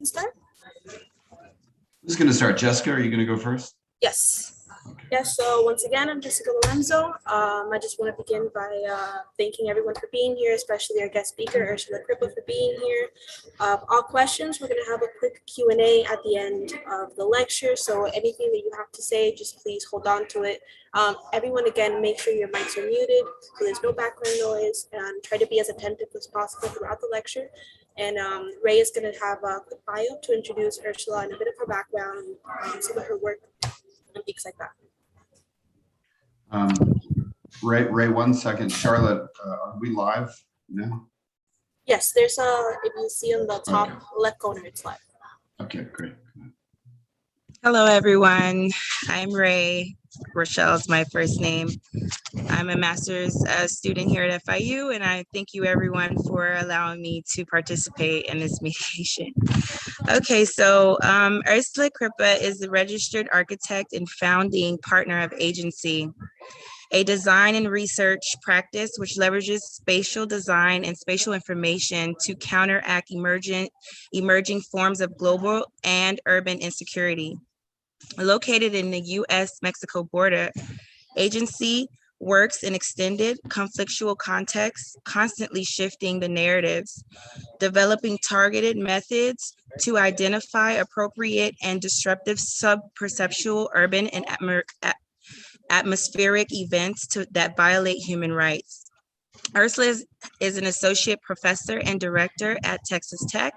Start? Who's going to start? Jessica, are you going to go first? Yes. Okay. Yes, so once again, I'm Jessica Lorenzo. I just want to begin by thanking everyone for being here, especially our guest speaker, Ersela Kripa, for being here. All questions, we're going to have a quick Q&A at the end of the lecture, so anything that you have to say, just please hold on to it. Everyone, again, make sure your mics are muted, so there's no background noise, and try to be as attentive as possible throughout the lecture. And Ray is going to have a quick bio to introduce Ersela and a bit of her background, some of her work, and things like that. Ray, 1 second. Charlotte, are we live now? Yes, there's if you see on the top left corner, it's live. Okay, great. Hello, everyone. I'm Ray. Rochelle is my first name. I'm a master's student here at FIU, and I thank you, everyone, for allowing me to participate in this mediation. Okay, so Ersela Kripa is the registered architect and founding partner of Agency, a design and research practice which leverages spatial design and spatial information to counteract emerging forms of global and urban insecurity. Located in the U.S.-Mexico border, Agency works in extended conflictual contexts, constantly shifting the narratives, developing targeted methods to identify appropriate and disruptive sub-perceptual urban and atmospheric events that violate human rights. Ersela is an associate professor and director at Texas Tech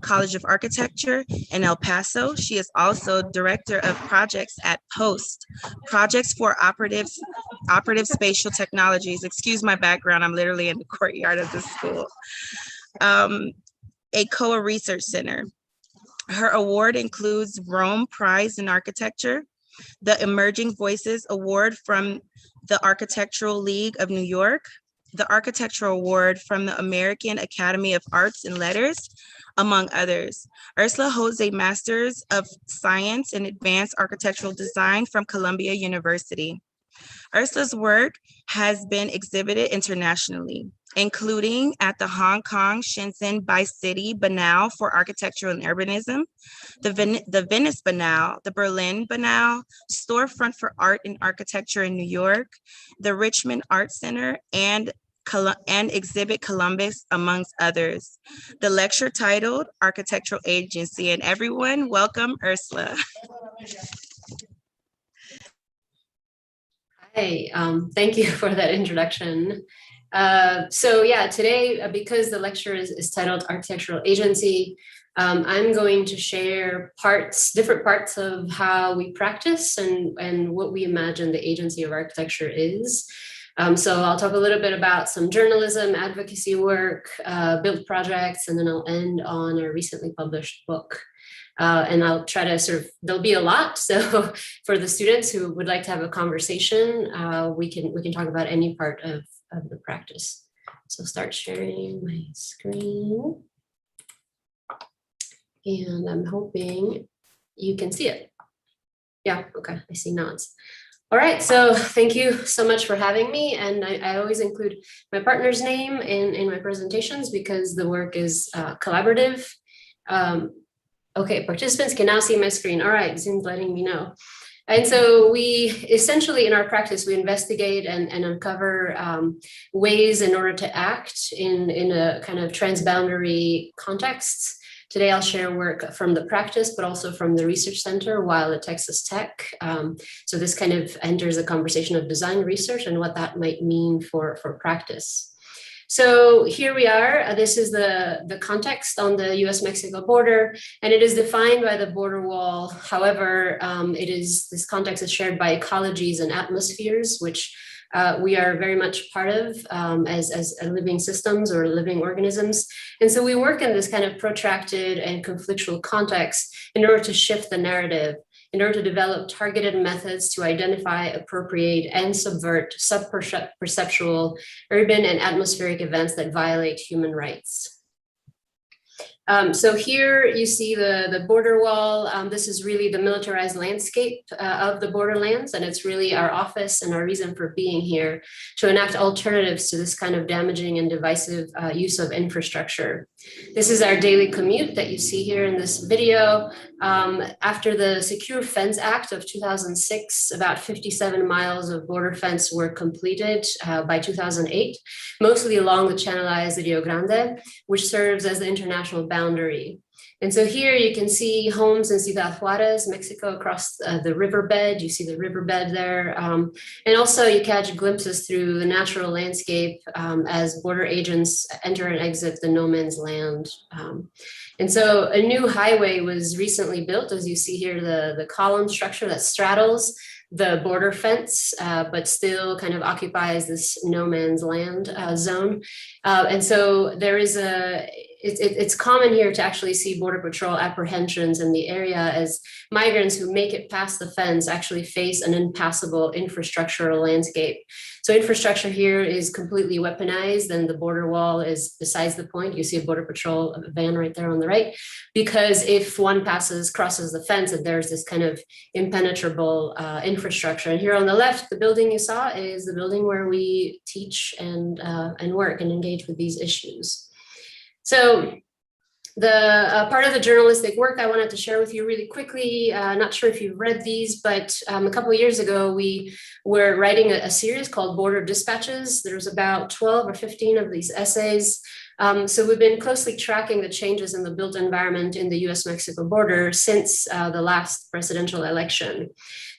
College of Architecture in El Paso. She is also director of projects at POST, Projects for Operative Spatial Technologies. Excuse my background, I'm literally in the courtyard of the school. A COA Research Center. Her award includes Rome Prize in Architecture, the Emerging Voices Award from the Architectural League of New York, the Architectural Award from the American Academy of Arts and Letters, among others. Ersela holds a Master's of Science in Advanced Architectural Design from Columbia University. Ersela's work has been exhibited internationally, including at the Hong Kong Shenzhen Bi-City Biennale for Architecture and Urbanism, the Venice Biennale, the Berlin Biennale, Storefront for Art and Architecture in New York, the Richmond Art Center, and Exhibit Columbus, amongst others. The lecture titled Architectural Agency, and everyone, welcome Ersela. Hi, thank you for that introduction. So yeah, today, because the lecture is titled Architectural Agency, I'm going to share different parts of how we practice and what we imagine the agency of architecture is. So I'll talk a little bit about some journalism, advocacy work, built projects, and then I'll end on a recently published book. And I'll try to there'll be a lot. So for the students who would like to have a conversation, we can talk about any part of the practice. So start sharing my screen. And I'm hoping you can see it. Yeah, okay, I see nods. All right, so thank you so much for having me. And I always include my partner's name in my presentations because the work is collaborative. Okay, participants can now see my screen. All right, Zoom's letting me know. And so we essentially in our practice, we investigate and uncover ways in order to act in a kind of transboundary context. Today, I'll share work from the practice, but also from the research center while at Texas Tech. So this kind of enters a conversation of design research and what that might mean for practice. So here we are. This is the context on the US-Mexico border, and it is defined by the border wall. However, this context is shared by ecologies and atmospheres, which we are very much part of as living systems or living organisms. And so we work in this kind of protracted and conflictual context in order to shift the narrative, in order to develop targeted methods to identify, appropriate, and subvert sub-perceptual urban and atmospheric events that violate human rights. So here you see the border wall. This is really the militarized landscape of the borderlands, and it's really our office and our reason for being here to enact alternatives to this kind of damaging and divisive use of infrastructure. This is our daily commute that you see here in this video. After the Secure Fence Act of 2006, about 57 miles of border fence were completed by 2008, mostly along the channelized Rio Grande, which serves as the international boundary. And so here you can see homes in Ciudad Juarez, Mexico, across the riverbed. You see the riverbed there. And also you catch glimpses through the natural landscape as border agents enter and exit the no man's land. And so a new highway was recently built, as you see here, the column structure that straddles the border fence, but still kind of occupies this no man's land zone. And so there is it's common here to actually see Border Patrol apprehensions in the area as migrants who make it past the fence actually face an impassable infrastructural landscape. So infrastructure here is completely weaponized, and the border wall is besides the point. You see a Border Patrol van right there on the right, because if one crosses the fence, and there's this kind of impenetrable infrastructure. And here on the left, the building you saw is the building where we teach and work and engage with these issues. So the part of the journalistic work I wanted to share with you really quickly, not sure if you've read these, but a couple of years ago, we were writing a series called Border Dispatches. There's about 12 or 15 of these essays. So we've been closely tracking the changes in the built environment in the US-Mexico border since the last presidential election.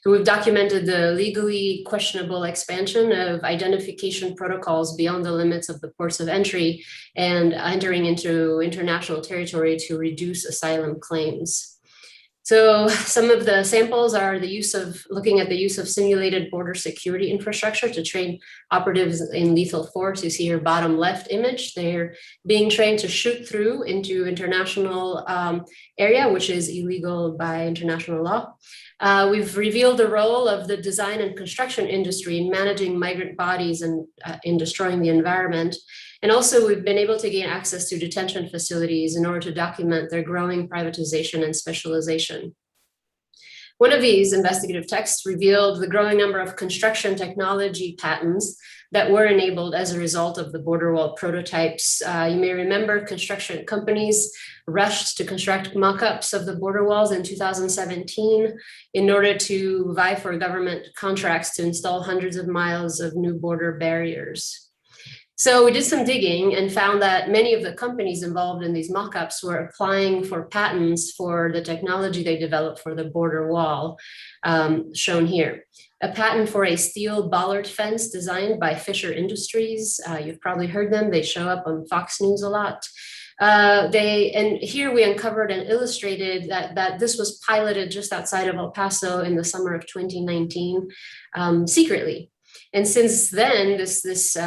So we've documented the legally questionable expansion of identification protocols beyond the limits of the ports of entry and entering into international territory to reduce asylum claims. So some of the samples are looking at the use of simulated border security infrastructure to train operatives in lethal force. You see your bottom left image. They're being trained to shoot through into international area, which is illegal by international law. We've revealed the role of the design and construction industry in managing migrant bodies and in destroying the environment. And also we've been able to gain access to detention facilities in order to document their growing privatization and specialization. One of these investigative texts revealed the growing number of construction technology patents that were enabled as a result of the border wall prototypes. You may remember construction companies rushed to construct mock-ups of the border walls in 2017 in order to vie for government contracts to install hundreds of miles of new border barriers. So we did some digging and found that many of the companies involved in these mock-ups were applying for patents for the technology they developed for the border wall, shown here. A patent for a steel bollard fence designed by Fisher Industries. You've probably heard them. They show up on Fox News a lot. And here we uncovered and illustrated that this was piloted just outside of El Paso in the summer of 2019, secretly. And since then, this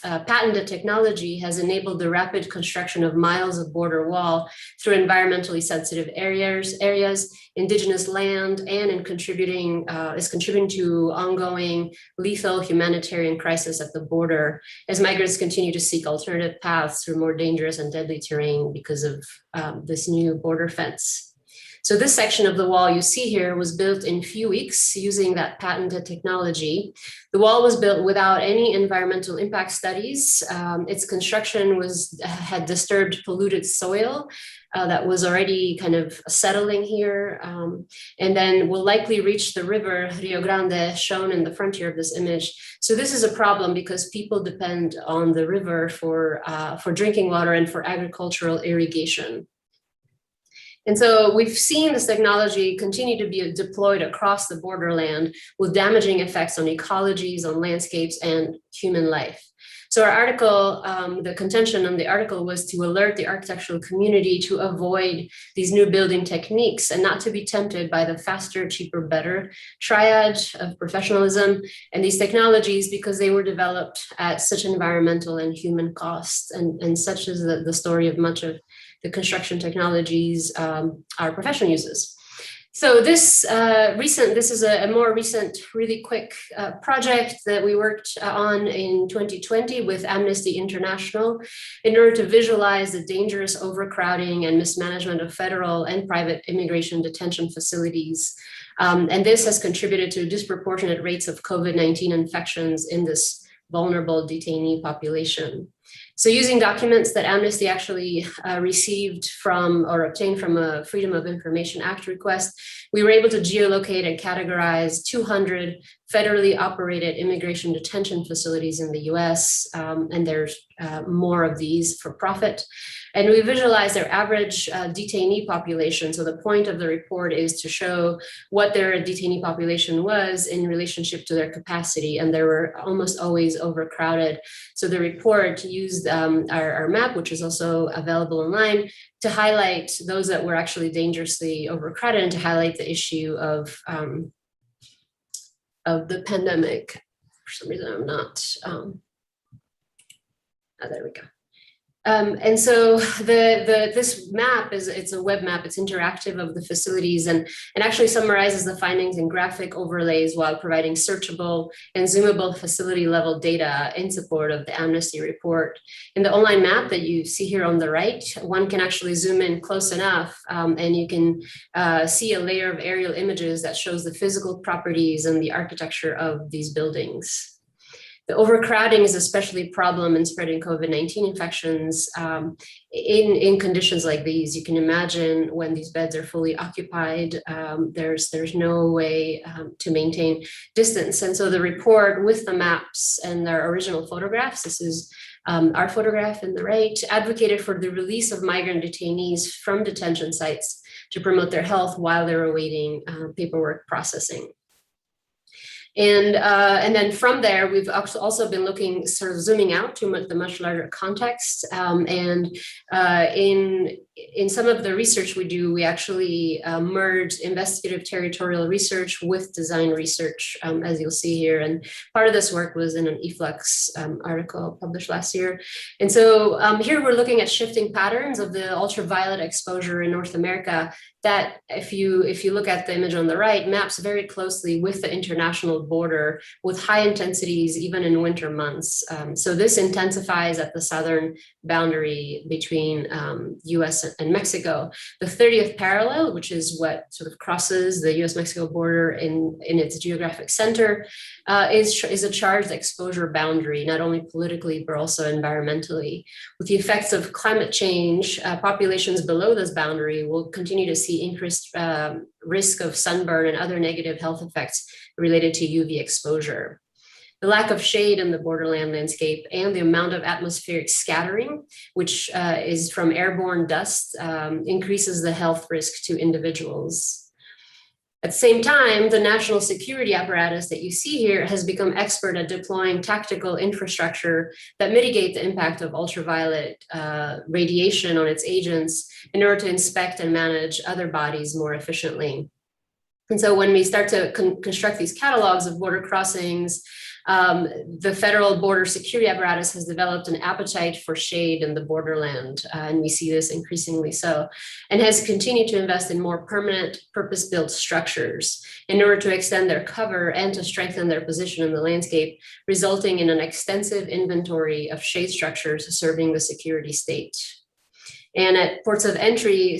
patented technology has enabled the rapid construction of miles of border wall through environmentally sensitive areas, indigenous land, and is contributing to ongoing lethal humanitarian crisis at the border as migrants continue to seek alternative paths through more dangerous and deadly terrain because of this new border fence. So this section of the wall you see here was built in few weeks using that patented technology. The wall was built without any environmental impact studies. Its construction had disturbed polluted soil that was already kind of settling here, and then will likely reach the river Rio Grande, shown in the frontier of this image. So this is a problem because people depend on the river for drinking water and for agricultural irrigation. And so we've seen this technology continue to be deployed across the borderland with damaging effects on ecologies, on landscapes, and human life. So our article, the contention on the article was to alert the architectural community to avoid these new building techniques and not to be tempted by the faster, cheaper, better triad of professionalism and these technologies because they were developed at such environmental and human costs. And such is the story of much of the construction technologies our profession uses. So this is a more recent, really quick project that we worked on in 2020 with Amnesty International in order to visualize the dangerous overcrowding and mismanagement of federal and private immigration detention facilities. And this has contributed to disproportionate rates of COVID-19 infections in this vulnerable detainee population. So using documents that Amnesty actually received from or obtained from a Freedom of Information Act request, we were able to geolocate and categorize 200 federally operated immigration detention facilities in the US, and there's more of these for profit. And we visualized their average detainee population. So the point of the report is to show what their detainee population was in relationship to their capacity, and they were almost always overcrowded. So the report used our map, which is also available online, to highlight those that were actually dangerously overcrowded and to highlight the issue of the pandemic. For some reason, I'm not. There we go. And so this map it's a web map, it's interactive of the facilities and actually summarizes the findings in graphic overlays while providing searchable and zoomable facility level data in support of the Amnesty report. In the online map that you see here on the right, one can actually zoom in close enough and you can see a layer of aerial images that shows the physical properties and the architecture of these buildings. The overcrowding is especially a problem in spreading COVID-19 infections in conditions like these. You can imagine when these beds are fully occupied, there's no way to maintain distance. And so the report with the maps and their original photographs, this is our photograph in the right, advocated for the release of migrant detainees from detention sites to promote their health while they're awaiting paperwork processing. And then from there, we've also been looking, sort of zooming out to the much larger context. In some of the research we do, we actually merge investigative territorial research with design research, as you'll see here. And part of this work was in an eFlux article published last year. And so here we're looking at shifting patterns of the ultraviolet exposure in North America that, if you look at the image on the right, maps very closely with the international border with high intensities even in winter months. So this intensifies at the southern boundary between US and Mexico. The 30th parallel, which is what sort of crosses the US-Mexico border in its geographic center, is a charged exposure boundary, not only politically, but also environmentally. With the effects of climate change, populations below this boundary will continue to see increased risk of sunburn and other negative health effects related to UV exposure. The lack of shade in the borderland landscape and the amount of atmospheric scattering, which is from airborne dust, increases the health risk to individuals. At the same time, the national security apparatus that you see here has become expert at deploying tactical infrastructure that mitigate the impact of ultraviolet radiation on its agents in order to inspect and manage other bodies more efficiently. And so when we start to construct these catalogs of border crossings, the federal border security apparatus has developed an appetite for shade in the borderland, and we see this increasingly so, and has continued to invest in more permanent purpose-built structures in order to extend their cover and to strengthen their position in the landscape, resulting in an extensive inventory of shade structures serving the security state. And at ports of entry,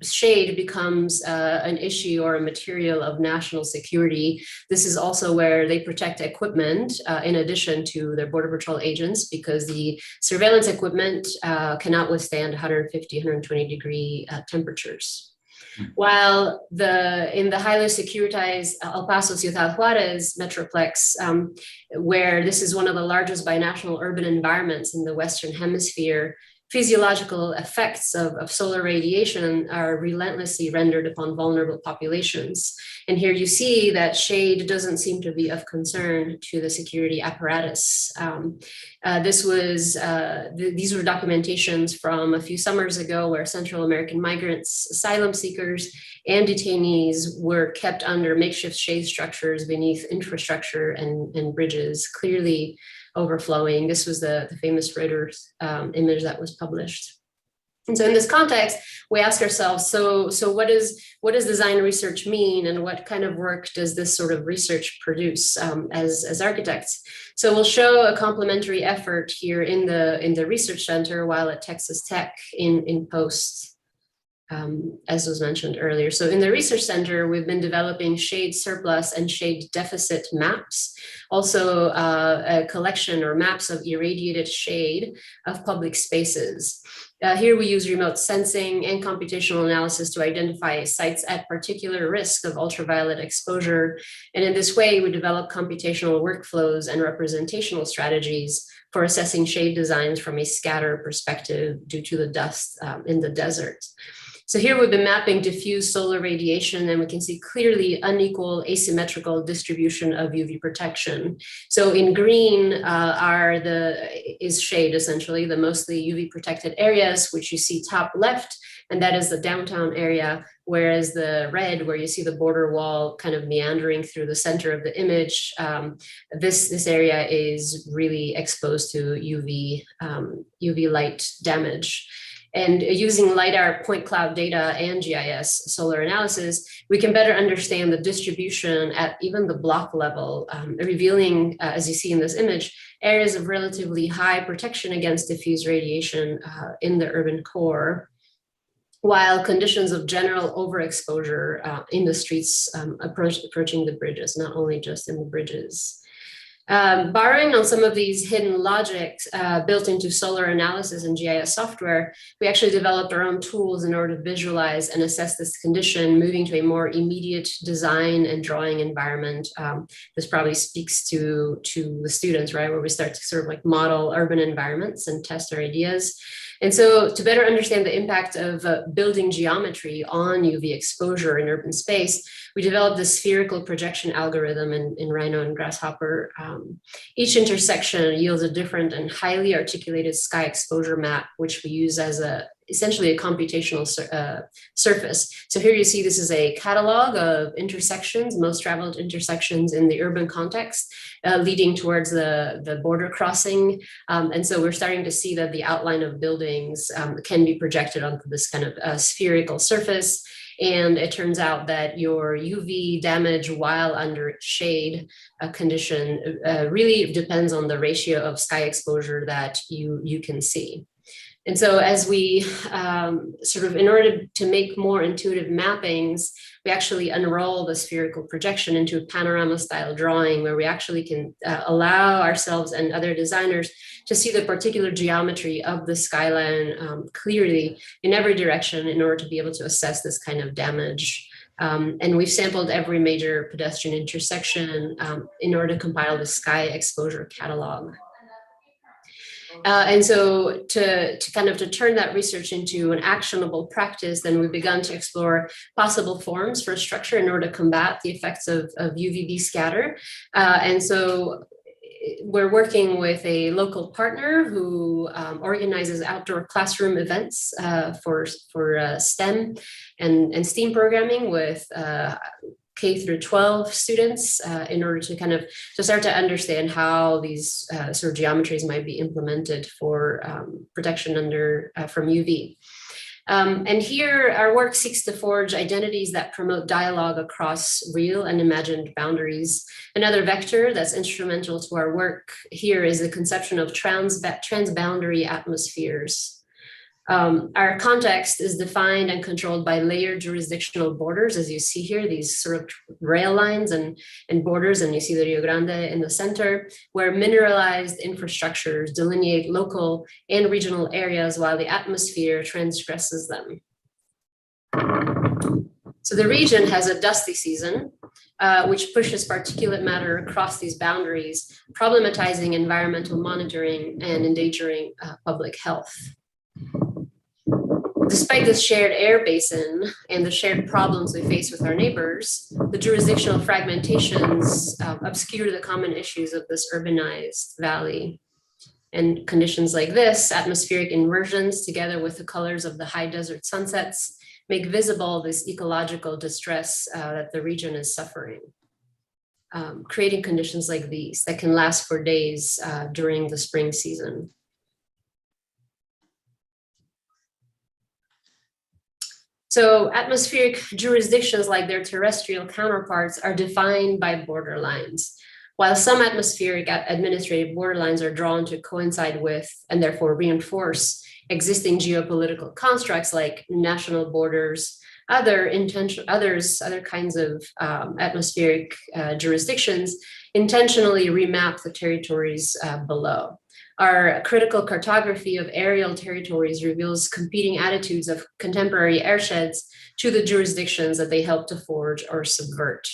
shade becomes an issue or a material of national security. This is also where they protect equipment in addition to their Border Patrol agents, because the surveillance equipment cannot withstand 150, 120 degree temperatures. While in the highly securitized El Paso Ciudad Juarez metroplex, where this is one of the largest binational urban environments in the Western Hemisphere, physiological effects of solar radiation are relentlessly rendered upon vulnerable populations. And here you see that shade doesn't seem to be of concern to the security apparatus. These were documentations from a few summers ago where Central American migrants, asylum seekers, and detainees were kept under makeshift shade structures beneath infrastructure and bridges, clearly overflowing. This was the famous Reuters image that was published. And so in this context, we ask ourselves, so what does design research mean, and what kind of work does this sort of research produce as architects? So we'll show a complementary effort here in the research center while at Texas Tech in post. As was mentioned earlier. So in the research center, we've been developing shade surplus and shade deficit maps, also a collection or maps of irradiated shade of public spaces. Here we use remote sensing and computational analysis to identify sites at particular risk of ultraviolet exposure. And in this way, we develop computational workflows and representational strategies for assessing shade designs from a scatter perspective due to the dust in the desert. So here we've been mapping diffuse solar radiation, and we can see clearly unequal asymmetrical distribution of UV protection. So in green is shade, essentially, the mostly UV protected areas, which you see top left, and that is the downtown area, whereas the red, where you see the border wall kind of meandering through the center of the image, this area is really exposed to UV light damage. And using LiDAR point cloud data and GIS solar analysis, we can better understand the distribution at even the block level, revealing, as you see in this image, areas of relatively high protection against diffuse radiation in the urban core, while conditions of general overexposure in the streets approaching the bridges, not only just in the bridges. Borrowing on some of these hidden logics built into solar analysis and GIS software, we actually developed our own tools in order to visualize and assess this condition, moving to a more immediate design and drawing environment. This probably speaks to the students, right, where we start to sort of like model urban environments and test our ideas. And so to better understand the impact of building geometry on UV exposure in urban space, we developed this spherical projection algorithm in Rhino and Grasshopper. Each intersection yields a different and highly articulated sky exposure map, which we use as essentially a computational surface. So here you see this is a catalog of intersections, most traveled intersections in the urban context, leading towards the border crossing. And so we're starting to see that the outline of buildings can be projected onto this kind of spherical surface. And it turns out that your UV damage while under shade condition really depends on the ratio of sky exposure that you can see. And so as we sort of, in order to make more intuitive mappings, we actually unroll the spherical projection into a panorama style drawing where we actually can allow ourselves and other designers to see the particular geometry of the skyline clearly in every direction in order to be able to assess this kind of damage. And we've sampled every major pedestrian intersection in order to compile the sky exposure catalog. And so to turn that research into an actionable practice, then we've begun to explore possible forms for structure in order to combat the effects of UVB scatter. And so we're working with a local partner who organizes outdoor classroom events for STEM and STEAM programming with K through 12 students in order to start to understand how these sort of geometries might be implemented for protection from UV. And here our work seeks to forge identities that promote dialogue across real and imagined boundaries. Another vector that's instrumental to our work here is the conception of transboundary atmospheres. Our context is defined and controlled by layered jurisdictional borders, as you see here, these sort of rail lines and borders, and you see the Rio Grande in the center, where mineralized infrastructures delineate local and regional areas while the atmosphere transgresses them. So the region has a dusty season, which pushes particulate matter across these boundaries, problematizing environmental monitoring and endangering public health. Despite this shared air basin and the shared problems we face with our neighbors, the jurisdictional fragmentations obscure the common issues of this urbanized valley. And conditions like this, atmospheric inversions, together with the colors of the high desert sunsets, make visible this ecological distress that the region is suffering, creating conditions like these that can last for days during the spring season. So atmospheric jurisdictions, like their terrestrial counterparts, are defined by borderlines. While some atmospheric administrative borderlines are drawn to coincide with and therefore reinforce existing geopolitical constructs like national borders, other kinds of atmospheric jurisdictions intentionally remap the territories below. Our critical cartography of aerial territories reveals competing attitudes of contemporary airsheds to the jurisdictions that they help to forge or subvert,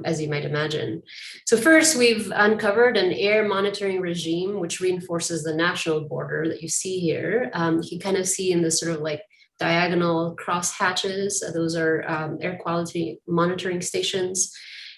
as you might imagine. So first, we've uncovered an air monitoring regime which reinforces the national border that you see here. You can kind of see in this sort of like diagonal cross hatches, those are air quality monitoring stations.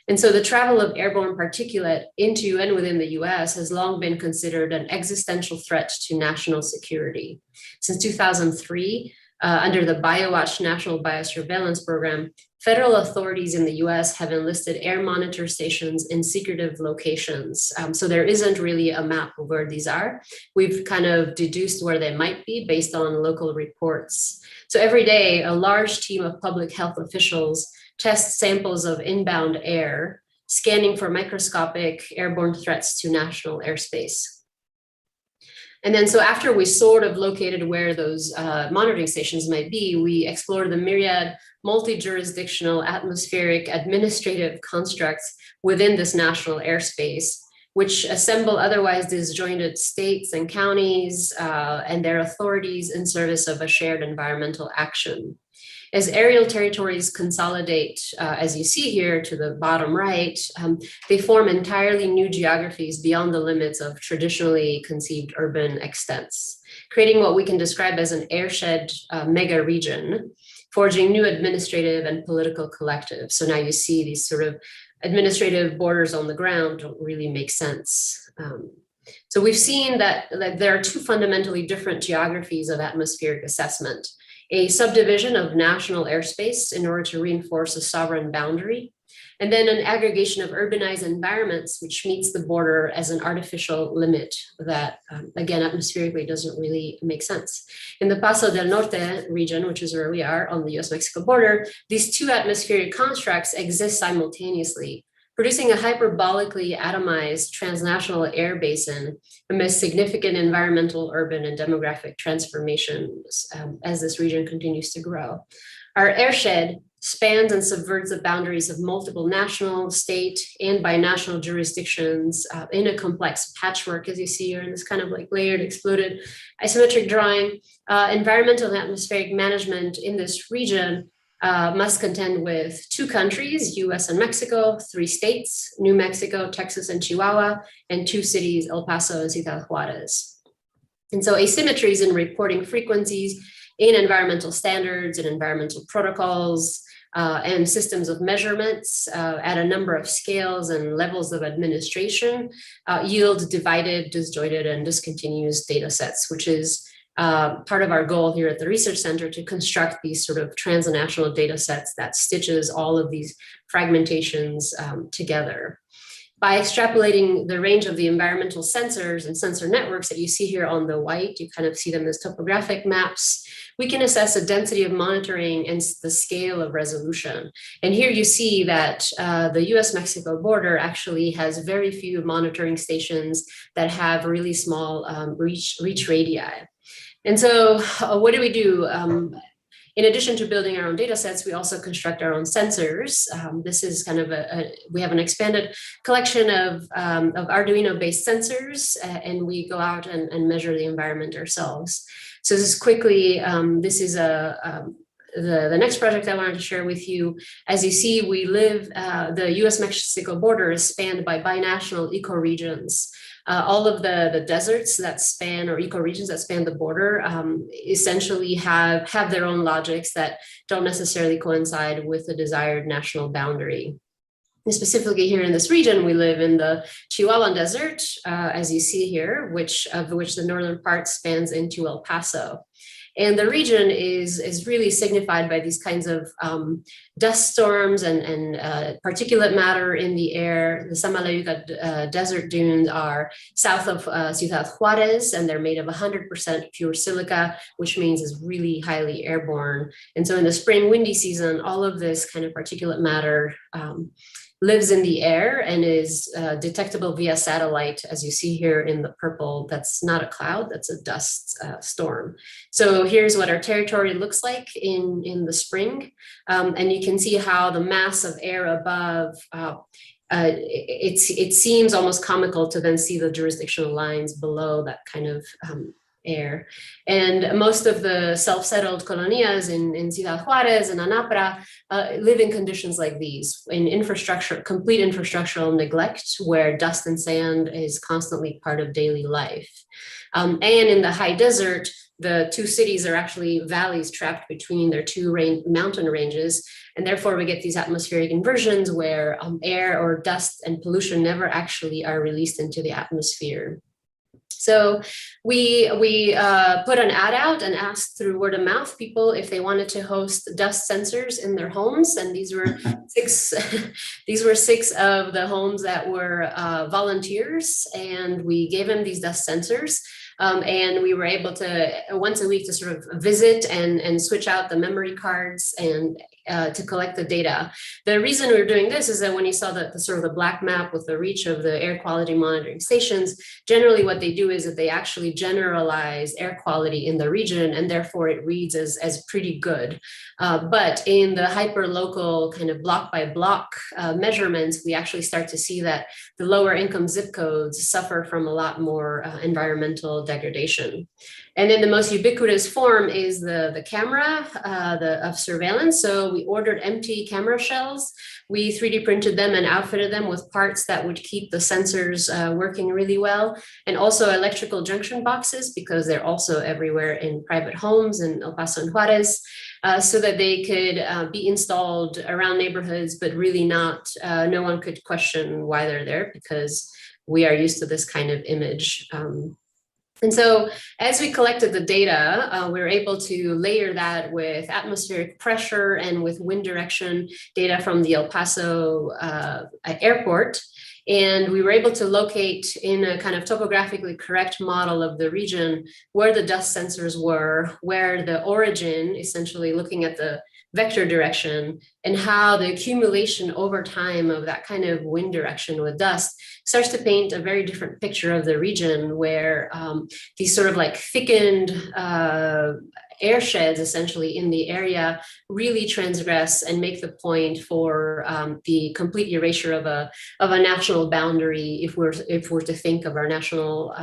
And so the travel of airborne particulate into and within the US has long been considered an existential threat to national security. Since 2003, under the BioWatch National Biosurveillance Program, federal authorities in the US have enlisted air monitor stations in secretive locations. So there isn't really a map of where these are. We've kind of deduced where they might be based on local reports. So every day, a large team of public health officials test samples of inbound air, scanning for microscopic airborne threats to national airspace. And then so after we sort of located where those monitoring stations might be, we explored the myriad multi-jurisdictional atmospheric administrative constructs within this national airspace, which assemble otherwise disjointed states and counties and their authorities in service of a shared environmental action. As aerial territories consolidate, as you see here to the bottom right, they form entirely new geographies beyond the limits of traditionally conceived urban extents, creating what we can describe as an airshed mega region, forging new administrative and political collectives. So now you see these sort of administrative borders on the ground don't really make sense. So we've seen that there are two fundamentally different geographies of atmospheric assessment: a subdivision of national airspace in order to reinforce a sovereign boundary, and then an aggregation of urbanized environments, which meets the border as an artificial limit that, again, atmospherically doesn't really make sense. In the Paso del Norte region, which is where we are on the US-Mexico border, these two atmospheric constructs exist simultaneously, producing a hyperbolically atomized transnational air basin amidst significant environmental, urban, and demographic transformations as this region continues to grow. Our airshed spans and subverts the boundaries of multiple national, state, and binational jurisdictions in a complex patchwork, as you see here in this kind of like layered, exploded, isometric drawing. Environmental and atmospheric management in this region must contend with two countries, US and Mexico, 3 states, New Mexico, Texas, and Chihuahua, and 2 cities, El Paso and Ciudad Juarez. And so asymmetries in reporting frequencies, in environmental standards and environmental protocols, and systems of measurements at a number of scales and levels of administration yield divided, disjointed, and discontinuous data sets, which is part of our goal here at the Research Center to construct these sort of transnational data sets that stitches all of these fragmentations together. By extrapolating the range of the environmental sensors and sensor networks that you see here on the white, you kind of see them as topographic maps, we can assess the density of monitoring and the scale of resolution. And here you see that the US-Mexico border actually has very few monitoring stations that have really small reach radii. And so what do we do? In addition to building our own data sets, we also construct our own sensors. This is kind of we have an expanded collection of Arduino-based sensors, and we go out and measure the environment ourselves. So this is quickly, this is the next project I wanted to share with you. As you see, we live, the US-Mexico border is spanned by binational ecoregions. All of the deserts that span, or ecoregions that span the border, essentially have their own logics that don't necessarily coincide with the desired national boundary. And specifically here in this region, we live in the Chihuahuan Desert, as you see here, of which the northern part spans into El Paso. And the region is really signified by these kinds of dust storms and particulate matter in the air. The Samalayuca desert dunes are south of Ciudad Juarez, and they're made of 100% pure silica, which means is really highly airborne. And so in the spring windy season, all of this kind of particulate matter lives in the air and is detectable via satellite, as you see here in the purple. That's not a cloud, that's a dust storm. So here's what our territory looks like in the spring. And you can see how the mass of air above, it seems almost comical to then see the jurisdictional lines below that kind of air. And most of the self-settled colonias in Ciudad Juarez and Anapra live in conditions like these, in complete infrastructural neglect, where dust and sand is constantly part of daily life. And in the high desert, the two cities are actually valleys trapped between their two mountain ranges. And therefore we get these atmospheric inversions where air or dust and pollution never actually are released into the atmosphere. So we put an ad out and asked through word of mouth people if they wanted to host dust sensors in their homes, and these were six of the homes that were volunteers, and we gave them these dust sensors. And we were able to once a week to sort of visit and switch out the memory cards and to collect the data. The reason we're doing this is that when you saw the sort of the black map with the reach of the air quality monitoring stations, generally what they do is that they actually generalize air quality in the region, and therefore it reads as pretty good. But in the hyper local kind of block by block measurements, we actually start to see that the lower income zip codes suffer from a lot more environmental degradation. And then the most ubiquitous form is the camera of surveillance. So we ordered empty camera shells. We 3D printed them and outfitted them with parts that would keep the sensors working really well. And also electrical junction boxes, because they're also everywhere in private homes in El Paso and Juarez, so that they could be installed around neighborhoods, but really not, no one could question why they're there, because we are used to this kind of image. And so as we collected the data, we were able to layer that with atmospheric pressure and with wind direction data from the El Paso airport. And we were able to locate in a kind of topographically correct model of the region where the dust sensors were, where the origin, essentially looking at the vector direction, and how the accumulation over time of that kind of wind direction with dust starts to paint a very different picture of the region, where these sort of like thickened air sheds essentially in the area really transgress and make the point for the complete erasure of a national boundary, if we're to think of our national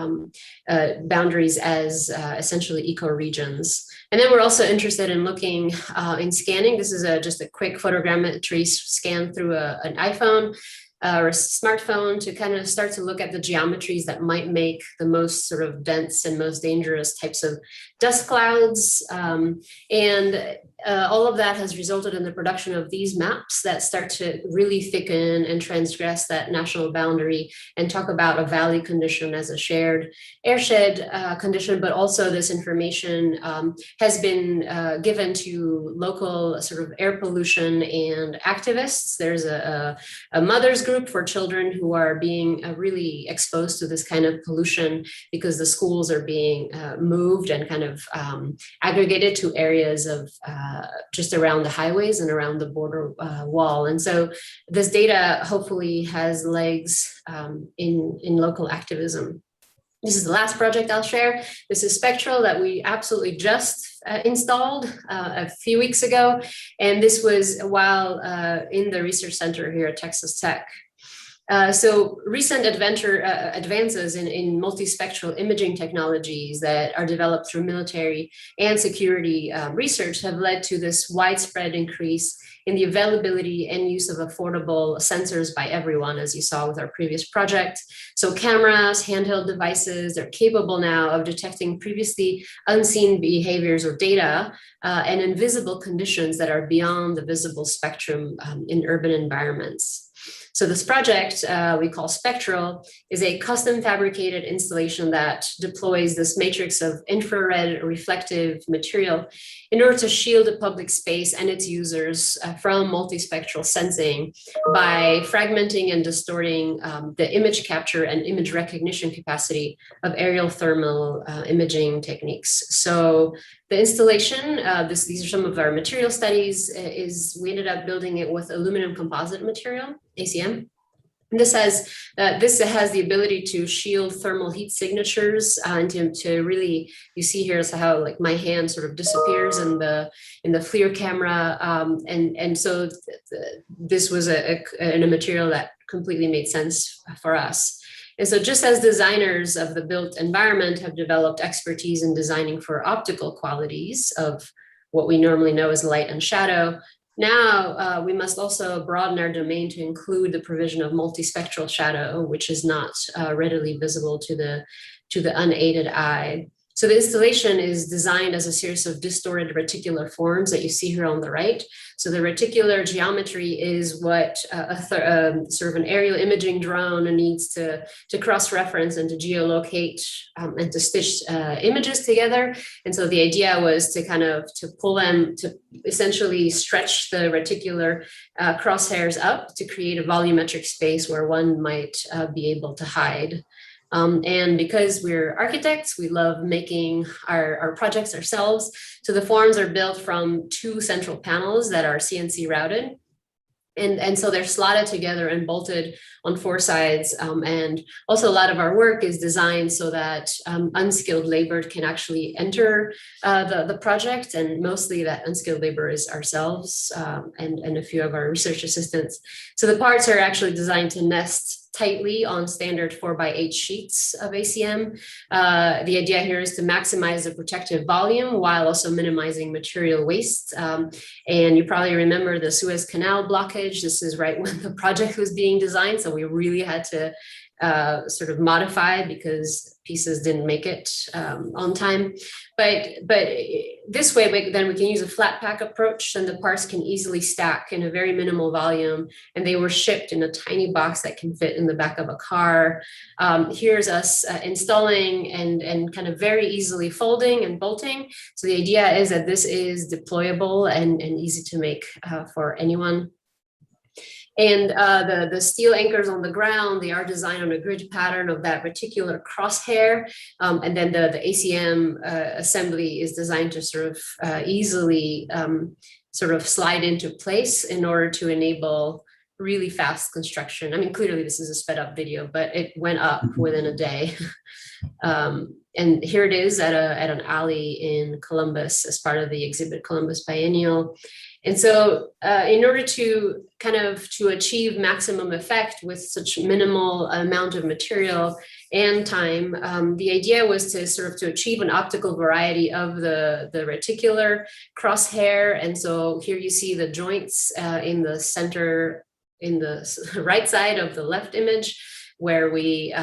boundaries as essentially ecoregions. And then we're also interested in looking in scanning. This is just a quick photogrammetry scan through an iPhone or a smartphone to kind of start to look at the geometries that might make the most sort of dense and most dangerous types of dust clouds. And all of that has resulted in the production of these maps that start to really thicken and transgress that national boundary and talk about a valley condition as a shared airshed condition, but also this information has been given to local sort of air pollution and activists. There's a mother's group for children who are being really exposed to this kind of pollution because the schools are being moved and kind of aggregated to areas of just around the highways and around the border wall. And so this data hopefully has legs in local activism. This is the last project I'll share. This is Spectral that we absolutely just installed a few weeks ago. And this was while in the research center here at Texas Tech. So recent advances in multispectral imaging technologies that are developed through military and security research have led to this widespread increase in the availability and use of affordable sensors by everyone, as you saw with our previous project. So cameras, handheld devices, they're capable now of detecting previously unseen behaviors or data and invisible conditions that are beyond the visible spectrum in urban environments. So this project we call Spectral is a custom fabricated installation that deploys this matrix of infrared reflective material in order to shield the public space and its users from multispectral sensing by fragmenting and distorting the image capture and image recognition capacity of aerial thermal imaging techniques. So the installation, these are some of our material studies, is we ended up building it with aluminum composite material, ACM. And this has the ability to shield thermal heat signatures and to really, you see here is how like my hand sort of disappears in the FLIR camera, and so this was a material that completely made sense for us. And so just as designers of the built environment have developed expertise in designing for optical qualities of what we normally know as light and shadow, now we must also broaden our domain to include the provision of multispectral shadow, which is not readily visible to the unaided eye. So the installation is designed as a series of distorted reticular forms that you see here on the right. So the reticular geometry is what sort of an aerial imaging drone needs to cross-reference and to geolocate and to stitch images together. And so the idea was to pull them, to essentially stretch the reticular crosshairs up to create a volumetric space where one might be able to hide. And because we're architects, we love making our projects ourselves. So the forms are built from 2 central panels that are CNC routed. And so they're slotted together and bolted on 4 sides. And also a lot of our work is designed so that unskilled labor can actually enter the project. And mostly that unskilled labor is ourselves and a few of our research assistants. So the parts are actually designed to nest tightly on standard 4x8 sheets of ACM. The idea here is to maximize the protective volume while also minimizing material waste. And you probably remember the Suez Canal blockage. This is right when the project was being designed. So we really had to sort of modify because pieces didn't make it on time. But this way, then we can use a flat pack approach and the parts can easily stack in a very minimal volume. And they were shipped in a tiny box that can fit in the back of a car. Here's us installing and kind of very easily folding and bolting. So the idea is that this is deployable and easy to make for anyone. And the steel anchors on the ground, they are designed on a grid pattern of that reticular crosshair. And then the ACM assembly is designed to sort of easily sort of slide into place in order to enable really fast construction. I mean, clearly this is a sped up video, but it went up within a day. And here it is at an alley in Columbus as part of the exhibit Columbus Biennial. And so in order to to achieve maximum effect with such minimal amount of material and time, the idea was to achieve an optical variety of the reticular crosshair. And so here you see the joints in the center, in the right side of the left image, where we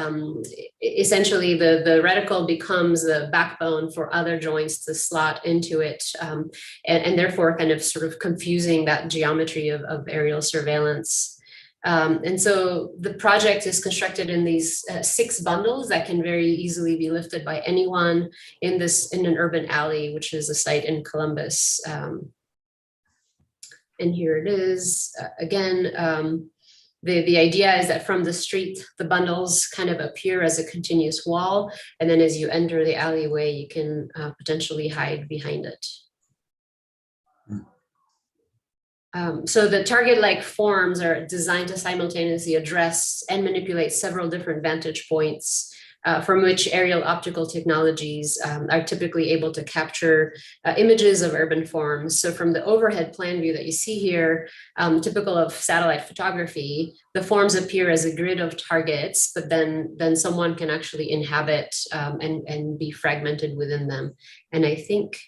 essentially the reticle becomes the backbone for other joints to slot into it, and therefore kind of sort of confusing that geometry of aerial surveillance. And so the project is constructed in these 6 bundles that can very easily be lifted by anyone in an urban alley, which is a site in Columbus. And here it is again. The idea is that from the street, the bundles kind of appear as a continuous wall. And then as you enter the alleyway, you can potentially hide behind it. So the target-like forms are designed to simultaneously address and manipulate several different vantage points from which aerial optical technologies are typically able to capture images of urban forms. So from the overhead plan view that you see here, typical of satellite photography, the forms appear as a grid of targets, but then someone can actually inhabit and be fragmented within them. And I think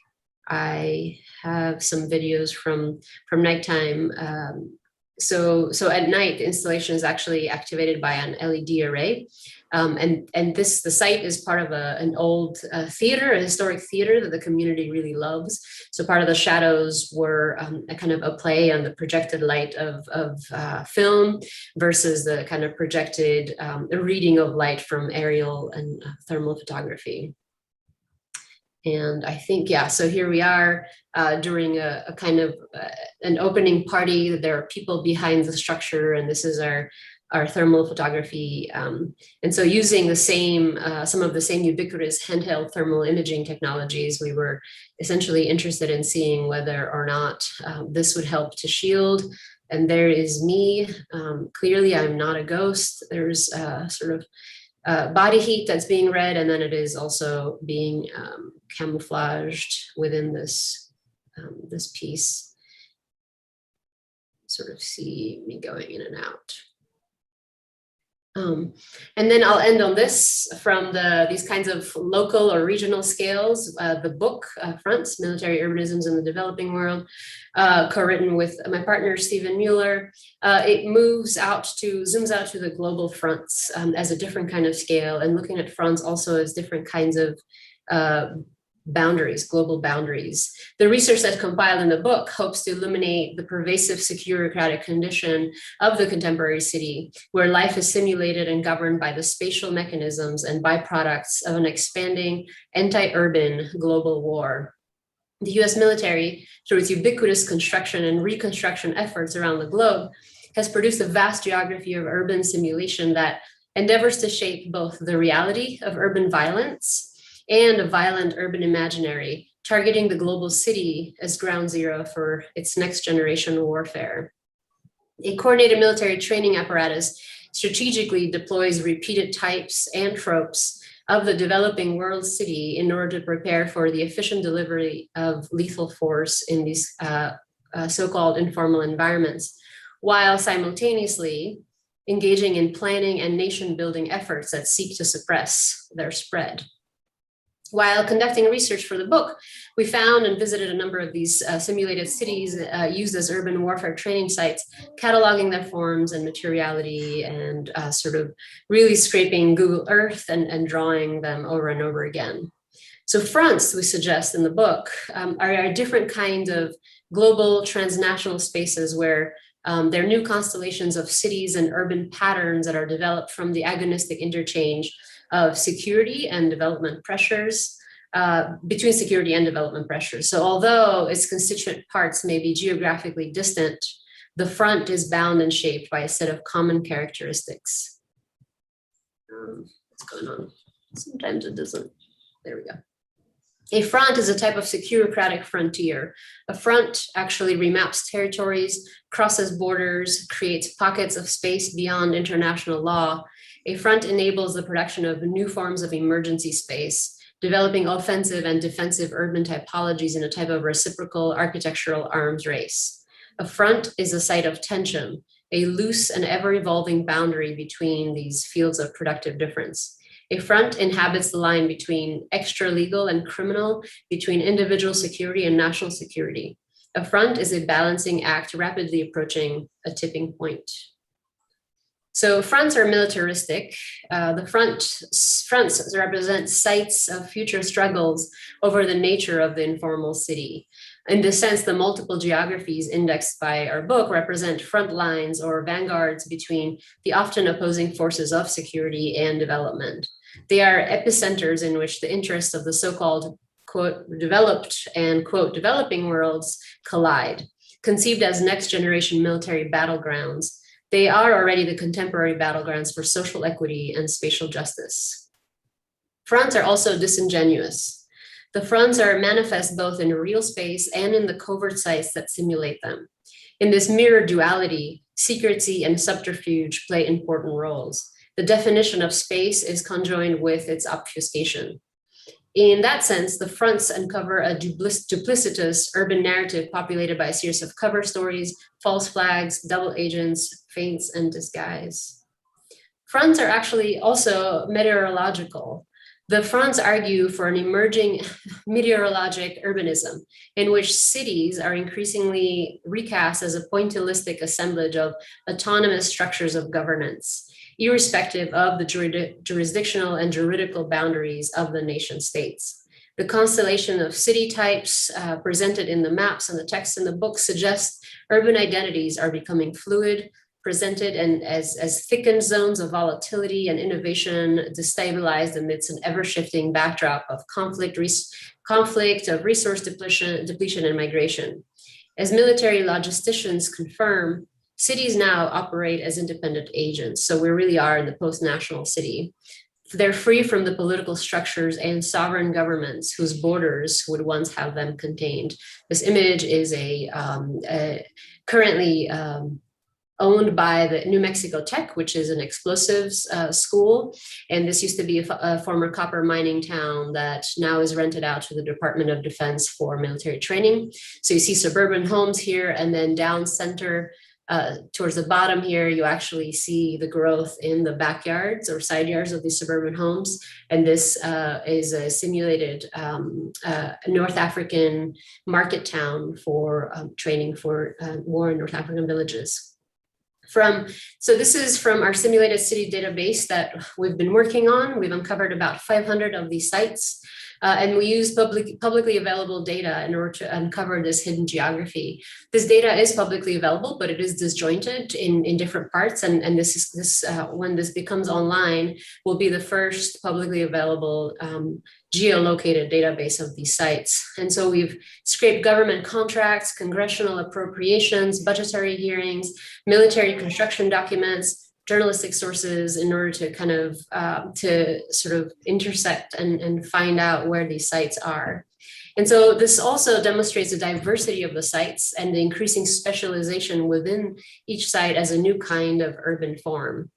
I have some videos from nighttime So at night, the installation is actually activated by an LED array. The site is part of an old theater, a historic theater that the community really loves. So part of the shadows were a kind of a play on the projected light of film versus the kind of projected reading of light from aerial and thermal photography. And I think, yeah, so here we are during a kind of an opening party. There are people behind the structure, and this is our thermal photography. And so using the same, some of the same ubiquitous handheld thermal imaging technologies, we were essentially interested in seeing whether or not this would help to shield. And there is me. Clearly, I'm not a ghost. There's sort of body heat that's being read, and then it is also being camouflaged within this this piece. Sort of see me going in and out. And then I'll end on this from these kinds of local or regional scales. The book, Fronts, Military Urbanisms in the Developing World, co-written with my partner, Stephen Mueller. It zooms out to the global fronts as a different kind of scale, and looking at fronts also as different kinds of boundaries, global boundaries. The research that's compiled in the book hopes to illuminate the pervasive securocratic condition of the contemporary city, where life is simulated and governed by the spatial mechanisms and byproducts of an expanding anti-urban global war. The US military, through its ubiquitous construction and reconstruction efforts around the globe, has produced a vast geography of urban simulation that endeavors to shape both the reality of urban violence and a violent urban imaginary, targeting the global city as ground zero for its next generation warfare. A coordinated military training apparatus strategically deploys repeated types and tropes of the developing world city in order to prepare for the efficient delivery of lethal force in these so-called informal environments, while simultaneously engaging in planning and nation-building efforts that seek to suppress their spread. While conducting research for the book, we found and visited a number of these simulated cities used as urban warfare training sites, cataloging their forms and materiality, and sort of really scraping Google Earth and drawing them over and over again. So fronts, we suggest in the book, are a different kind of global transnational spaces where there are new constellations of cities and urban patterns that are developed from the agonistic interchange of security and development pressures, between security and development pressures. So although its constituent parts may be geographically distant, the front is bound and shaped by a set of common characteristics. What's going on? Sometimes it doesn't. There we go. A front is a type of securocratic frontier. A front actually remaps territories, crosses borders, creates pockets of space beyond international law. A front enables the production of new forms of emergency space, developing offensive and defensive urban typologies in a type of reciprocal architectural arms race. A front is a site of tension, a loose and ever-evolving boundary between these fields of productive difference. A front inhabits the line between extra-legal and criminal, between individual security and national security. A front is a balancing act rapidly approaching a tipping point. So fronts are militaristic. The fronts represent sites of future struggles over the nature of the informal city. In this sense, the multiple geographies indexed by our book represent front lines or vanguards between the often opposing forces of security and development. They are epicenters in which the interests of the so-called quote developed and quote developing worlds collide. Conceived as next generation military battlegrounds, they are already the contemporary battlegrounds for social equity and spatial justice. Fronts are also disingenuous. The fronts are manifest both in real space and in the covert sites that simulate them. In this mirror duality, secrecy and subterfuge play important roles. The definition of space is conjoined with its obfuscation. In that sense, the fronts uncover a duplicitous urban narrative populated by a series of cover stories, false flags, double agents, feints, and disguise. Fronts are actually also meteorological. The fronts argue for an emerging meteorologic urbanism in which cities are increasingly recast as a pointillistic assemblage of autonomous structures of governance, irrespective of the jurisdictional and juridical boundaries of the nation states. The constellation of city types presented in the maps and the text in the book suggests urban identities are becoming fluid, presented and as thickened zones of volatility and innovation destabilized amidst an ever-shifting backdrop of conflict, of resource depletion and migration. As military logisticians confirm, cities now operate as independent agents. So we really are in the post-national city. They're free from the political structures and sovereign governments whose borders would once have them contained. This image is currently owned by the New Mexico Tech, which is an explosives school. And this used to be a former copper mining town that now is rented out to the Department of Defense for military training. So you see suburban homes here, and then down center towards the bottom here, you actually see the growth in the backyards or side yards of these suburban homes. And this is a simulated North African market town for training for war in North African villages. So this is from our simulated city database that we've been working on. We've uncovered about 500 of these sites, and we use publicly available data in order to uncover this hidden geography. This data is publicly available, but it is disjointed in different parts, and when this becomes online, will be the first publicly available geolocated database of these sites. And so we've scraped government contracts, congressional appropriations, budgetary hearings, military construction documents, journalistic sources in order to kind of to sort of intersect and find out where these sites are. And so this also demonstrates the diversity of the sites and the increasing specialization within each site as a new kind of urban form.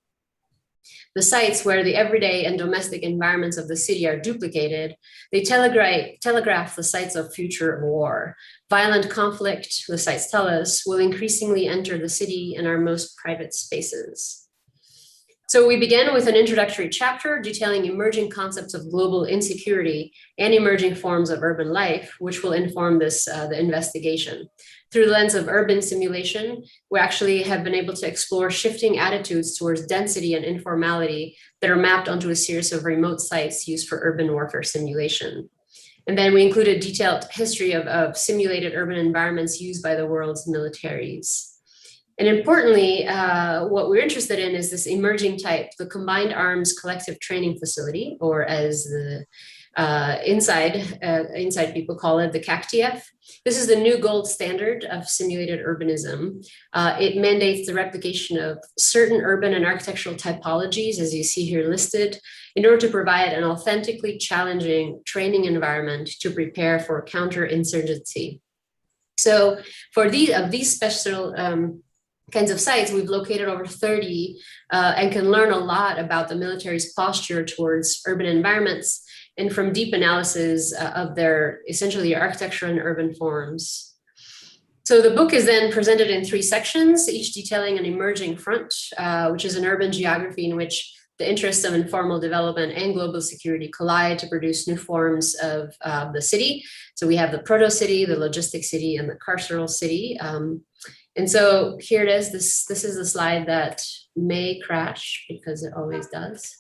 The sites where the everyday and domestic environments of the city are duplicated, they telegraph the sites of future war. Violent conflict, the sites tell us, will increasingly enter the city and our most private spaces. So we began with an introductory chapter detailing emerging concepts of global insecurity and emerging forms of urban life, which will inform the investigation. Through the lens of urban simulation, we actually have been able to explore shifting attitudes towards density and informality that are mapped onto a series of remote sites used for urban warfare simulation. And then we included detailed history of simulated urban environments used by the world's militaries. And importantly, what we're interested in is this emerging type, the Combined Arms Collective Training Facility, or as the inside people call it, the CACTF. This is the new gold standard of simulated urbanism. It mandates the replication of certain urban and architectural typologies, as you see here listed, in order to provide an authentically challenging training environment to prepare for counterinsurgency. So for these special kinds of sites, we've located over 30 and can learn a lot about the military's posture towards urban environments and from deep analysis of their essentially architecture and urban forms. So the book is then presented in 3 sections, each detailing an emerging front, which is an urban geography in which the interests of informal development and global security collide to produce new forms of the city. So we have the proto-city, the logistic city, and the carceral city. And so here it is. This is a slide that may crash because it always does.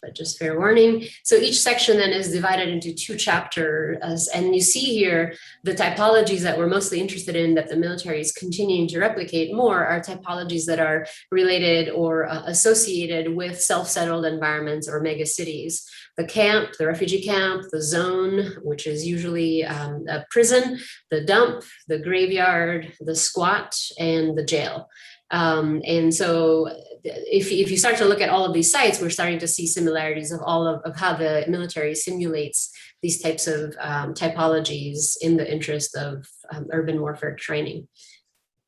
But just fair warning. So each section then is divided into 2 chapters. And you see here the typologies that we're mostly interested in that the military is continuing to replicate more are typologies that are related or associated with self-settled environments or mega cities. The camp, the refugee camp, the zone, which is usually a prison, the dump, the graveyard, the squat, and the jail. And so if you start to look at all of these sites, we're starting to see similarities of all of how the military simulates these types of typologies in the interest of urban warfare training.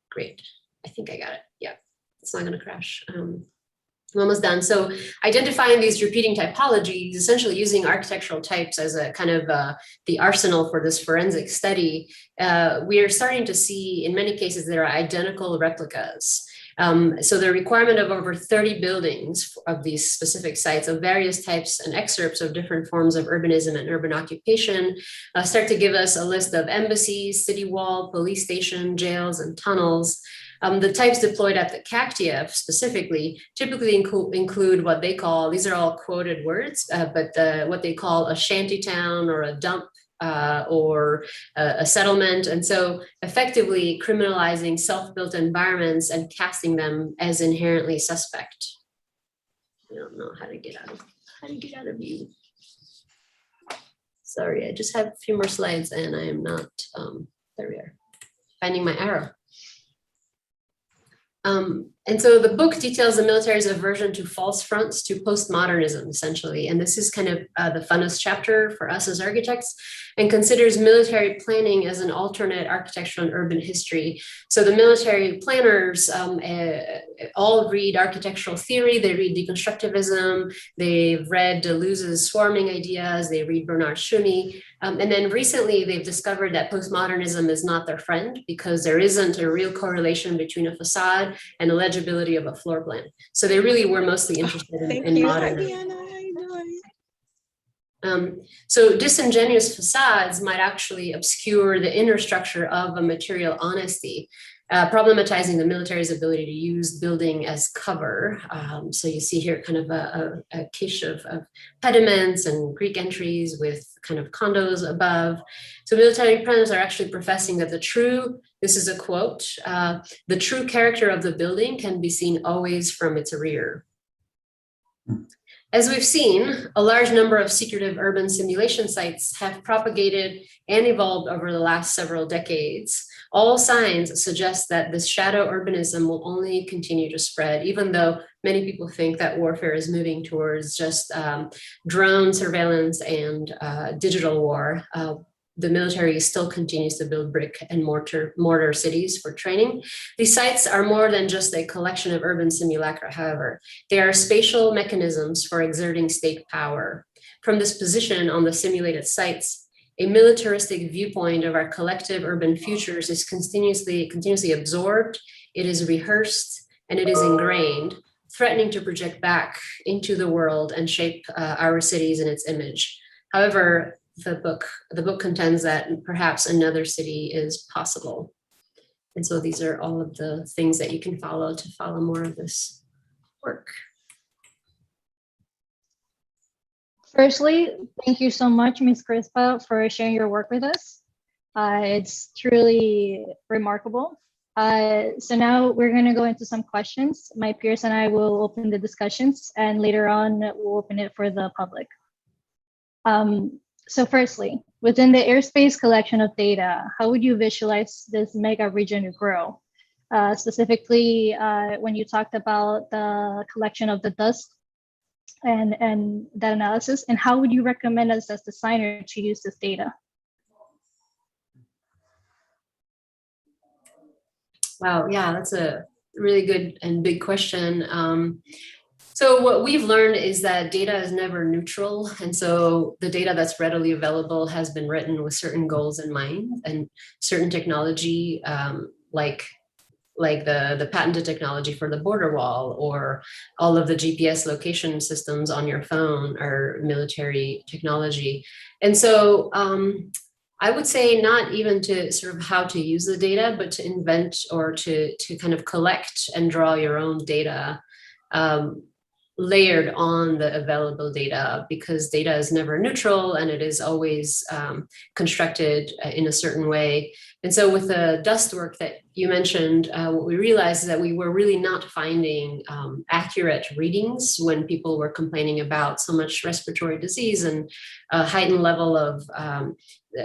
Great, I think I got it. Yeah, it's not gonna crash. I'm almost done. So identifying these repeating typologies, essentially using architectural types as a kind of the arsenal for this forensic study, we are starting to see in many cases there are identical replicas. So the requirement of over 30 buildings of these specific sites of various types and excerpts of different forms of urbanism and urban occupation start to give us a list of embassies, city wall, police station, jails, and tunnels. The types deployed at the CACTIF specifically typically include what they call, these are all quoted words, but what they call a shanty town or a dump or a settlement. And so effectively criminalizing self-built environments and casting them as inherently suspect. I don't know how to get out of view. Sorry, I just have a few more slides and I am not, there we are, finding my arrow. And so the book details the military's aversion to false fronts, to postmodernism, essentially. And this is kind of the funnest chapter for us as architects, and considers military planning as an alternate architectural and urban history. So the military planners all read architectural theory, they read deconstructivism, they've read Deleuze's swarming ideas, they read Bernard Schoeny. And then recently they've discovered that postmodernism is not their friend because there isn't a real correlation between a facade and the legibility of a floor plan. So they really were mostly interested in modern. So disingenuous facades might actually obscure the inner structure of a material honesty, problematizing the military's ability to use building as cover. So you see here kind of a quiche of pediments and Greek entries with kind of condos above. So military planners are actually professing that this is a quote, the true character of the building can be seen always from its rear. As we've seen, a large number of secretive urban simulation sites have propagated and evolved over the last several decades. All signs suggest that this shadow urbanism will only continue to spread, even though many people think that warfare is moving towards just drone surveillance and digital war. The military still continues to build brick and mortar cities for training. These sites are more than just a collection of urban simulacra, however. They are spatial mechanisms for exerting state power. From this position on the simulated sites, a militaristic viewpoint of our collective urban futures is continuously absorbed, it is rehearsed, and it is ingrained, threatening to project back into the world and shape our cities in its image. However, the book contends that perhaps another city is possible. And so these are all of the things that you can follow to follow more of this work. Firstly, thank you so much, Ms. Kripa, for sharing your work with us. It's truly remarkable. So now we're going to go into some questions. My peers and I will open the discussions, and later on, we'll open it for the public. So firstly, within the airspace collection of data, how would you visualize this mega region to grow? Specifically, when you talked about the collection of the dust and that analysis, and how would you recommend us as designer to use this data? Wow, yeah, that's a really good and big question. So what we've learned is that data is never neutral. And so the data that's readily available has been written with certain goals in mind, and certain technology, like the patented technology for the border wall, or all of the GPS location systems on your phone are military technology. And so I would say not even to sort of how to use the data, but to invent or to kind of collect and draw your own data layered on the available data, because data is never neutral and it is always constructed in a certain way. And so with the dust work that you mentioned, what we realized is that we were really not finding accurate readings when people were complaining about so much respiratory disease and a heightened level of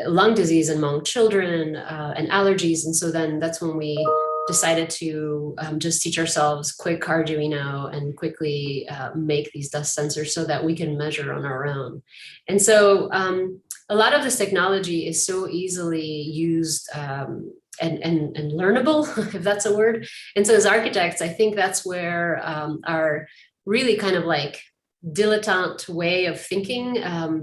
lung disease among children and allergies. And so then that's when we decided to just teach ourselves quick Arduino and quickly make these dust sensors so that we can measure on our own. And so a lot of this technology is so easily used and learnable, if that's a word. And so as architects, I think that's where our really kind of like dilettante way of thinking,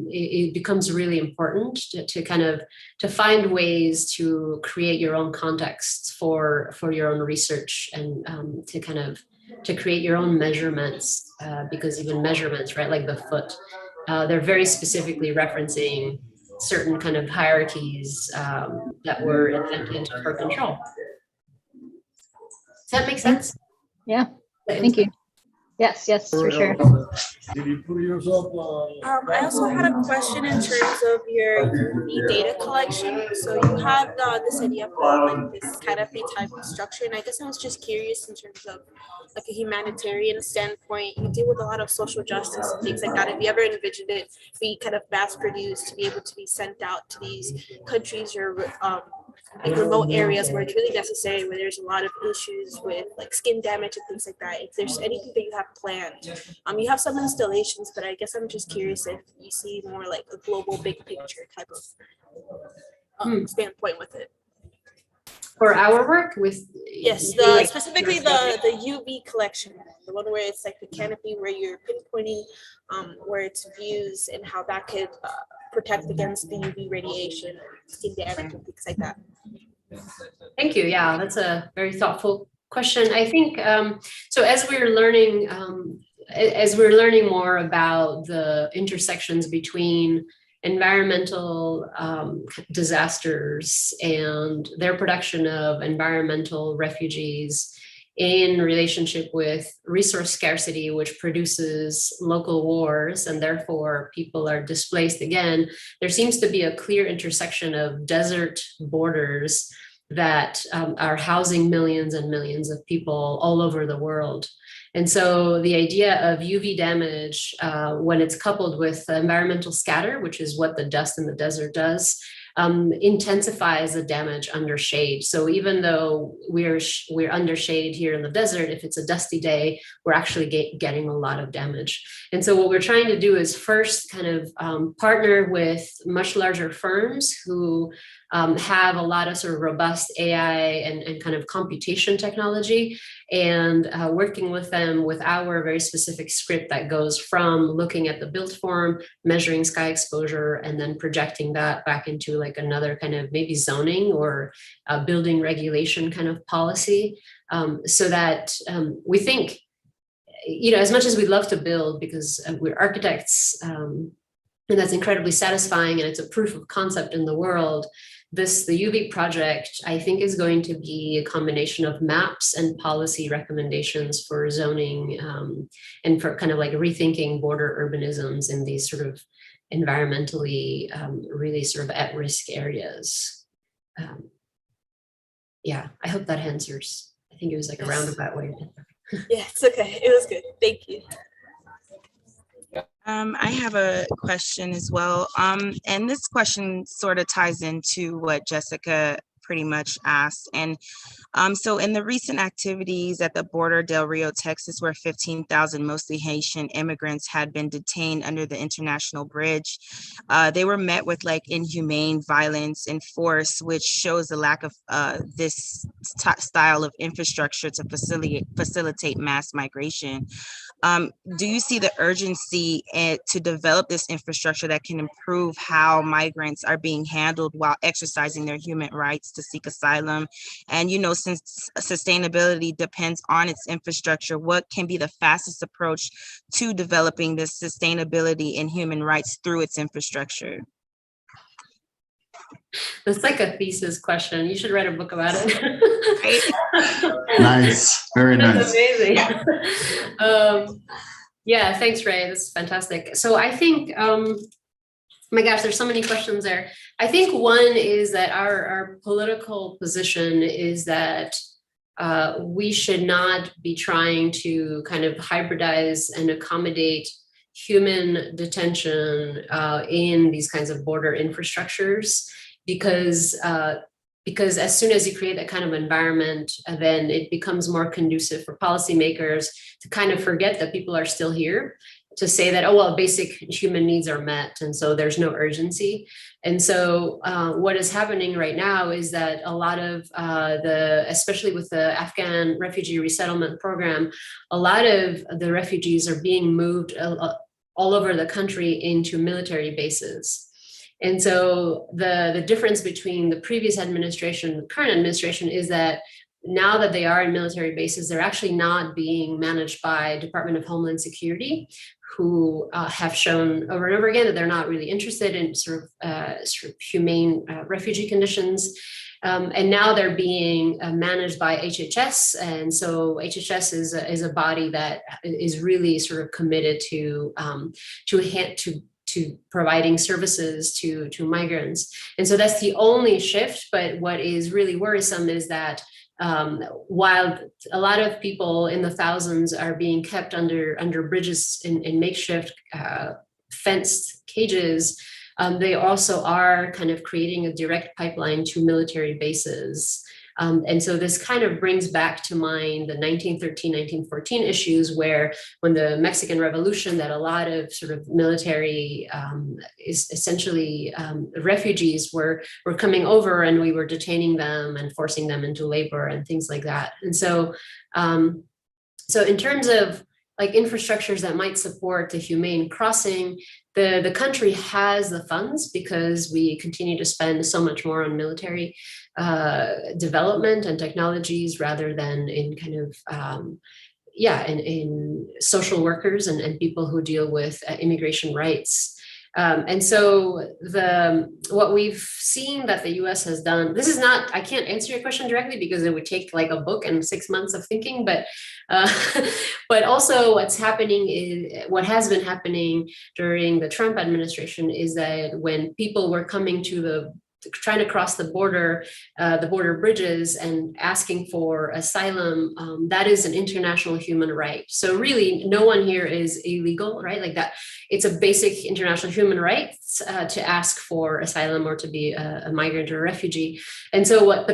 it becomes really important to kind of to find ways to create your own contexts for your own research, and to kind of to create your own measurements, because even measurements, right, like the foot, they're very specifically referencing certain kind of hierarchies that were invented for control. Does that make sense? Yeah, thank you. Yes, for sure. Did you put yourself? I also had a question in terms of your UV data collection. So you had this idea for like this canopy type of structure, and I guess I was just curious in terms of like a humanitarian standpoint. You deal with a lot of social justice and things like that. Have you ever envisioned it be kind of mass produced to be able to be sent out to these countries or like remote areas where it's really necessary, where there's a lot of issues with like skin damage and things like that? If there's anything that you have planned, you have some installations, but I guess I'm just curious if you see more like a global big picture type of standpoint with it. For our work with Yes, specifically the UV collection, the one where it's like the canopy where you're pinpointing where it's views and how that could protect against the UV radiation, skin damage and things like that. Thank you. Yeah, that's a very thoughtful question. I think so. As we're learning more about the intersections between environmental disasters and their production of environmental refugees in relationship with resource scarcity, which produces local wars, and therefore people are displaced again, there seems to be a clear intersection of desert borders that are housing millions and millions of people all over the world. And so the idea of UV damage, when it's coupled with environmental scatter, which is what the dust in the desert does, intensifies the damage under shade. So even though we're under shade here in the desert, if it's a dusty day, we're actually getting a lot of damage. And so what we're trying to do is first kind of partner with much larger firms who have a lot of sort of robust AI and kind of computation technology, and working with them with our very specific script that goes from looking at the built form, measuring sky exposure, and then projecting that back into like another kind of maybe zoning or building regulation kind of policy, so that we think, you know, as much as we love to build because we're architects, and that's incredibly satisfying and it's a proof of concept in the world, the UV project, I think, is going to be a combination of maps and policy recommendations for zoning, and for kind of like rethinking border urbanisms in these sort of environmentally really sort of at-risk areas. Yeah, I hope that answers. I think it was like a roundabout way. Yeah, it's okay. It was good. Thank you. I have a question as well. And this question sort of ties into what Jessica pretty much asked. And so in the recent activities at the border Del Rio, Texas, where 15,000 mostly Haitian immigrants had been detained under the international bridge, they were met with like inhumane violence and force, which shows the lack of this style of infrastructure to facilitate mass migration. Do you see the urgency to develop this infrastructure that can improve how migrants are being handled while exercising their human rights to seek asylum? And, you know, since sustainability depends on its infrastructure, what can be the fastest approach to developing this sustainability and human rights through its infrastructure? It's like a thesis question. You should write a book about it. Nice, very That's nice. amazing. Yeah, thanks, Ray. This is fantastic. So I think, my gosh, there's so many questions there. I think one is that our political position is that we should not be trying to kind of hybridize and accommodate human detention in these kinds of border infrastructures, because as soon as you create that kind of environment, then it becomes more conducive for policymakers to kind of forget that people are still here, to say that, oh, well, basic human needs are met, and so there's no urgency. And so what is happening right now is that a lot of especially with the Afghan refugee resettlement program, a lot of the refugees are being moved all over the country into military bases. And so the difference between the previous administration and the current administration is that now that they are in military bases, they're actually not being managed by Department of Homeland Security, who have shown over and over again that they're not really interested in sort of humane refugee conditions. And now they're being managed by HHS. And so HHS is a body that is really sort of committed to providing services to migrants. And so that's the only shift. But what is really worrisome is that while a lot of people in the thousands are being kept under bridges in makeshift fenced cages, they also are kind of creating a direct pipeline to military bases. And so this kind of brings back to mind the 1913, 1914 issues, where when the Mexican Revolution, that a lot of sort of military is essentially refugees were coming over, and we were detaining them and forcing them into labor and things like that. And so, so in terms of like infrastructures that might support the humane crossing, the country has the funds because we continue to spend so much more on military development and technologies rather than in kind of, in social workers and people who deal with immigration rights. And so what we've seen that the US has done, this is not, I can't answer your question directly because it would take like a book and 6 months of thinking, but but also what's happening is, what has been happening during the Trump administration is that when people were coming to trying to cross the border bridges and asking for asylum, that is an international human right. So really no one here is illegal, right? Like that, it's a basic international human right to ask for asylum or to be a migrant or a refugee. And so what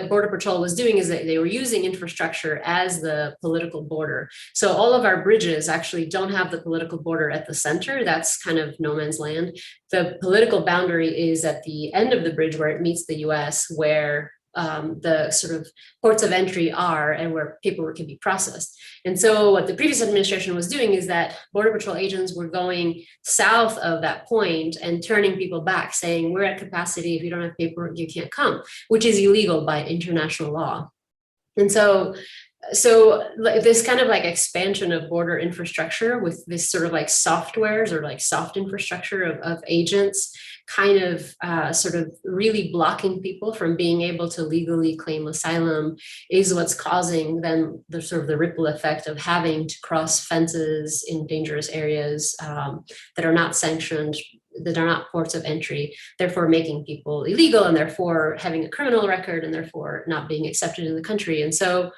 Border Patrol was doing is that they were using infrastructure as the political border. So all of our bridges actually don't have the political border at the center. That's kind of no man's land. The political boundary is at the end of the bridge where it meets the US, where the sort of ports of entry are and where paperwork can be processed. And so what the previous administration was doing is that Border Patrol agents were going south of that point and turning people back, saying, we're at capacity. If you don't have paperwork, you can't come, which is illegal by international law. And so this kind of like expansion of border infrastructure with this sort of like softwares or like soft infrastructure of agents kind of sort of really blocking people from being able to legally claim asylum is what's causing then the sort of the ripple effect of having to cross fences in dangerous areas that are not sanctioned, that are not ports of entry, therefore making people illegal and therefore having a criminal record and therefore not being accepted in the country. And so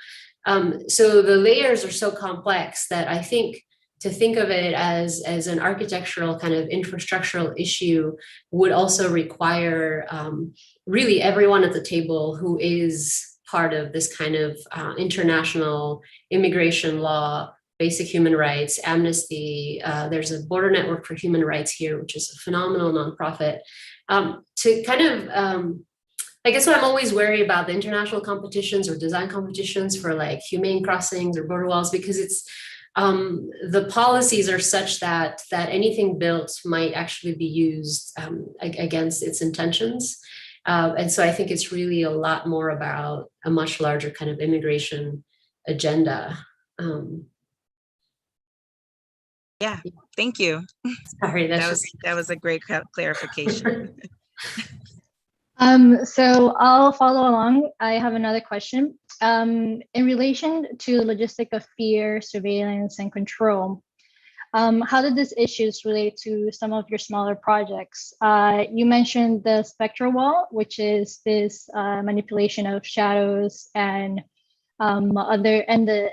so the layers are so complex that I think to think of it as an architectural kind of infrastructural issue would also require really everyone at the table who is part of this kind of international immigration law, basic human rights, amnesty. There's a Border Network for Human Rights here, which is a phenomenal nonprofit, to kind of I guess what I'm always worried about the international competitions or design competitions for like humane crossings or border walls, because it's the policies are such that anything built might actually be used against its intentions. And so I think it's really a lot more about a much larger kind of immigration agenda. Yeah, thank you. Sorry, That was a great clarification. So I'll follow along. I have another question. In relation to the logistic of fear, surveillance, and control, how did these issues relate to some of your smaller projects? You mentioned the Spectral Wall, which is this manipulation of shadows and the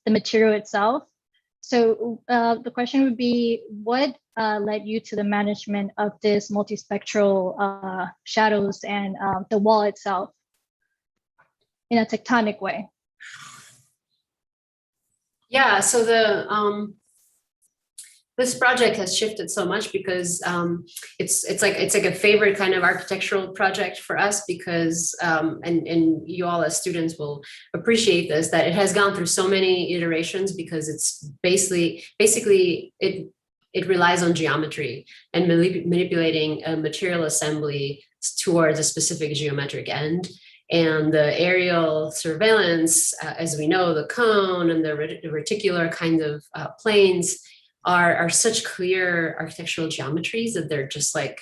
material itself. So the question would be, what led you to the management of this multispectral shadows and the wall itself in a tectonic way? Yeah, so this project has shifted so much because it's like a favorite kind of architectural project for us because and you all as students will appreciate this, that it has gone through so many iterations because it's basically it relies on geometry and manipulating a material assembly towards a specific geometric end. And the aerial surveillance, as we know, the cone and the reticular kind of planes are such clear architectural geometries that they're just like,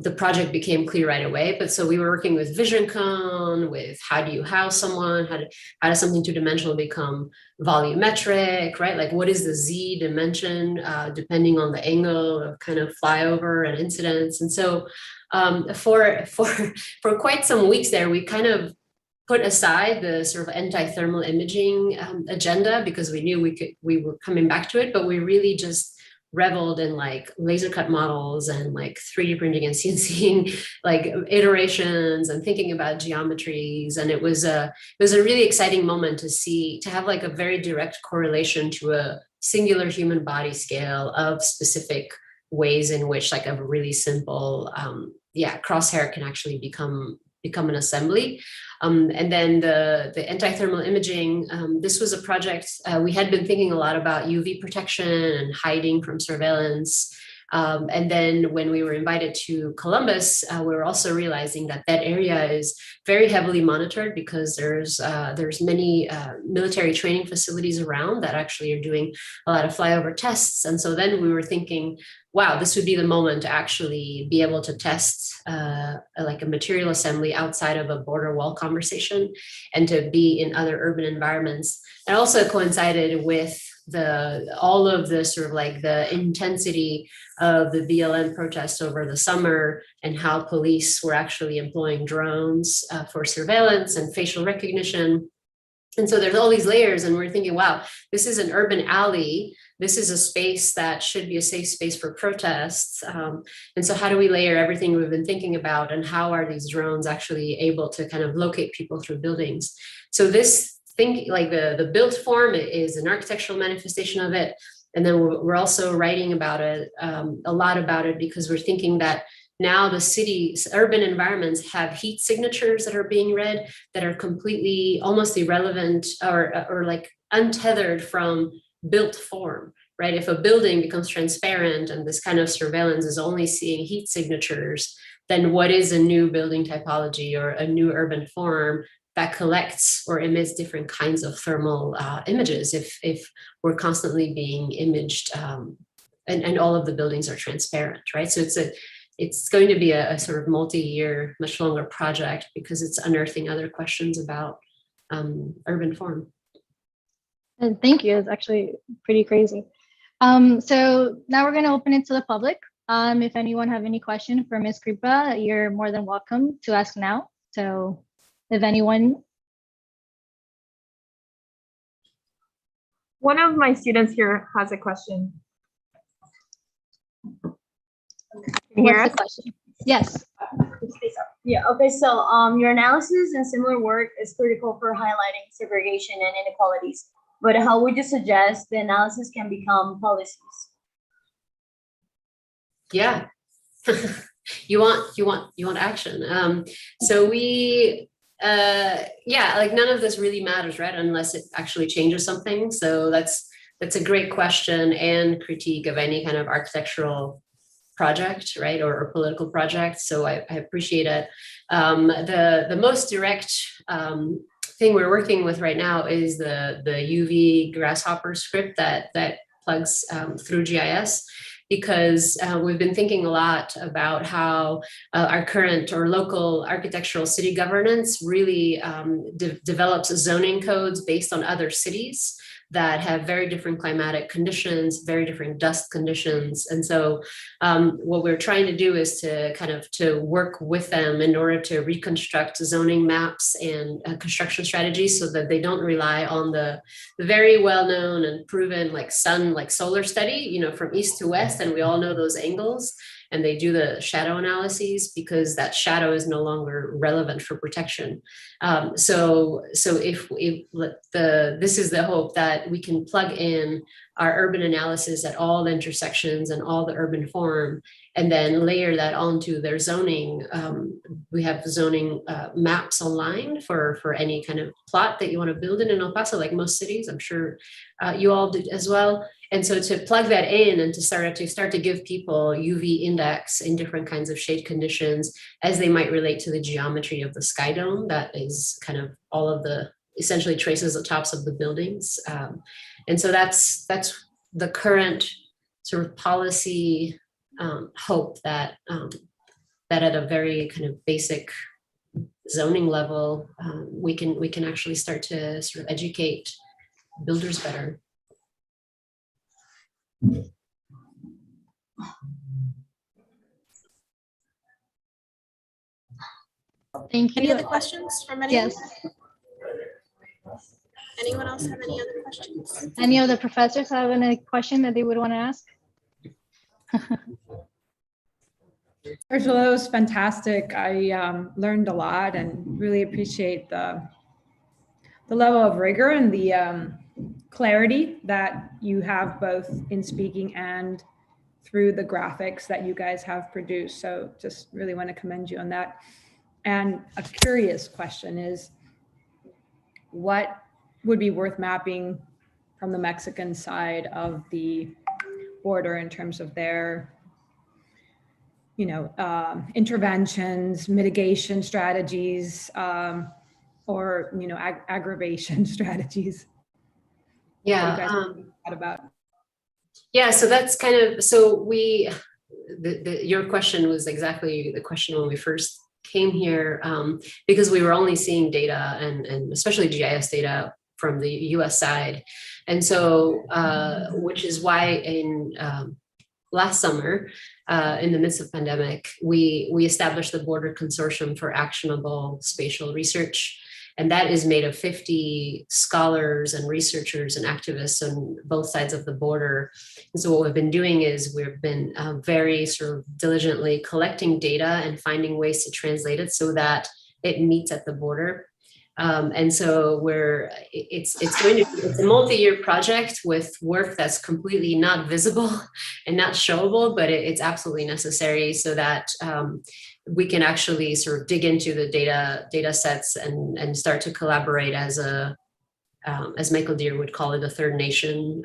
the project became clear right away. But so we were working with vision cone, with how do you house someone, how does something two-dimensional become volumetric, right? Like what is the Z dimension depending on the angle of kind of flyover and incidence. And so for quite some weeks there, we kind of put aside the sort of anti-thermal imaging agenda because we knew we were coming back to it, but we really just reveled in like laser cut models and like 3D printing and CNCing like iterations and thinking about geometries. And it was a really exciting moment to have like a very direct correlation to a singular human body scale of specific ways in which like a really simple crosshair can actually become an assembly. And then the anti-thermal imaging, this was a project, we had been thinking a lot about UV protection and hiding from surveillance. And then when we were invited to Columbus, we were also realizing that area is very heavily monitored because there's many military training facilities around that actually are doing a lot of flyover tests. And so then we were thinking, wow, this would be the moment to actually be able to test like a material assembly outside of a border wall conversation and to be in other urban environments. It also coincided with all of the sort of like the intensity of the BLM protests over the summer and how police were actually employing drones for surveillance and facial recognition. And so there's all these layers and we're thinking, wow, this is an urban alley. This is a space that should be a safe space for protests. And so how do we layer everything we've been thinking about and how are these drones actually able to kind of locate people through buildings? So this like the built form is an architectural manifestation of it. And then we're also writing about it, a lot about it, because we're thinking that now the city's urban environments have heat signatures that are being read that are completely almost irrelevant or like untethered from built form, right? If a building becomes transparent and this kind of surveillance is only seeing heat signatures, then what is a new building typology or a new urban form that collects or emits different kinds of thermal images if we're constantly being imaged and all of the buildings are transparent, right? So it's going to be a sort of multi-year, much longer project because it's unearthing other questions about urban form. And thank you. It's actually pretty crazy. So now we're going to open it to the public. If anyone have any question for Ms. Kripa, you're more than welcome to ask now. So if anyone. One of my students here has a question. Can you hear What's us? the question? Yes. Yeah, okay, so your analysis and similar work is critical for highlighting segregation and inequalities, but how would you suggest the analysis can become policies? Yeah, you want action. So we, like none of this really matters, right? Unless it actually changes something. So that's a great question and critique of any kind of architectural project, right, or political project. So I appreciate it. The most direct thing we're working with right now is the UV grasshopper script that plugs through GIS, because we've been thinking a lot about how our current or local architectural city governance really develops zoning codes based on other cities that have very different climatic conditions, very different dust conditions. And so what we're trying to do is to work with them in order to reconstruct zoning maps and construction strategies so that they don't rely on the very well-known and proven like solar study, from east to west, and we all know those angles. And they do the shadow analyses because that shadow is no longer relevant for protection. So if this is the hope that we can plug in our urban analysis at all the intersections and all the urban form, and then layer that onto their zoning. We have zoning maps online for any kind of plot that you want to build in El Paso, like most cities. I'm sure you all did as well. And so to plug that in and to start to give people UV index in different kinds of shade conditions as they might relate to the geometry of the sky dome, that is kind of all of the essentially traces the tops of the buildings. And so that's the current sort of policy hope that that at a very kind of basic zoning level, we can actually start to sort of educate builders better. Thank Any you. other questions from anyone? Yes. Anyone else have any other questions? Any of the professors have any question that they would want to ask? Ursula, that was fantastic. I learned a lot and really appreciate the level of rigor and the clarity that you have both in speaking and through the graphics that you guys have produced. So just really want to commend you on that. And a curious question is, what would be worth mapping from the Mexican side of the border in terms of their, interventions, mitigation strategies, or, aggravation strategies? Yeah. What you guys thought about? Yeah, so that's kind of, so your question was exactly the question when we first came here, because we were only seeing data and especially GIS data from the US side. And so, which is why in last summer, in the midst of pandemic, we established the Border Consortium for Actionable Spatial Research. And that is made of 50 scholars and researchers and activists on both sides of the border. And so what we've been doing is we've been very sort of diligently collecting data and finding ways to translate it so that it meets at the border. And so it's a multi-year project with work that's completely not visible and not showable, but it's absolutely necessary so that we can actually sort of dig into the data sets and start to collaborate as Michael Deere would call it, a third nation.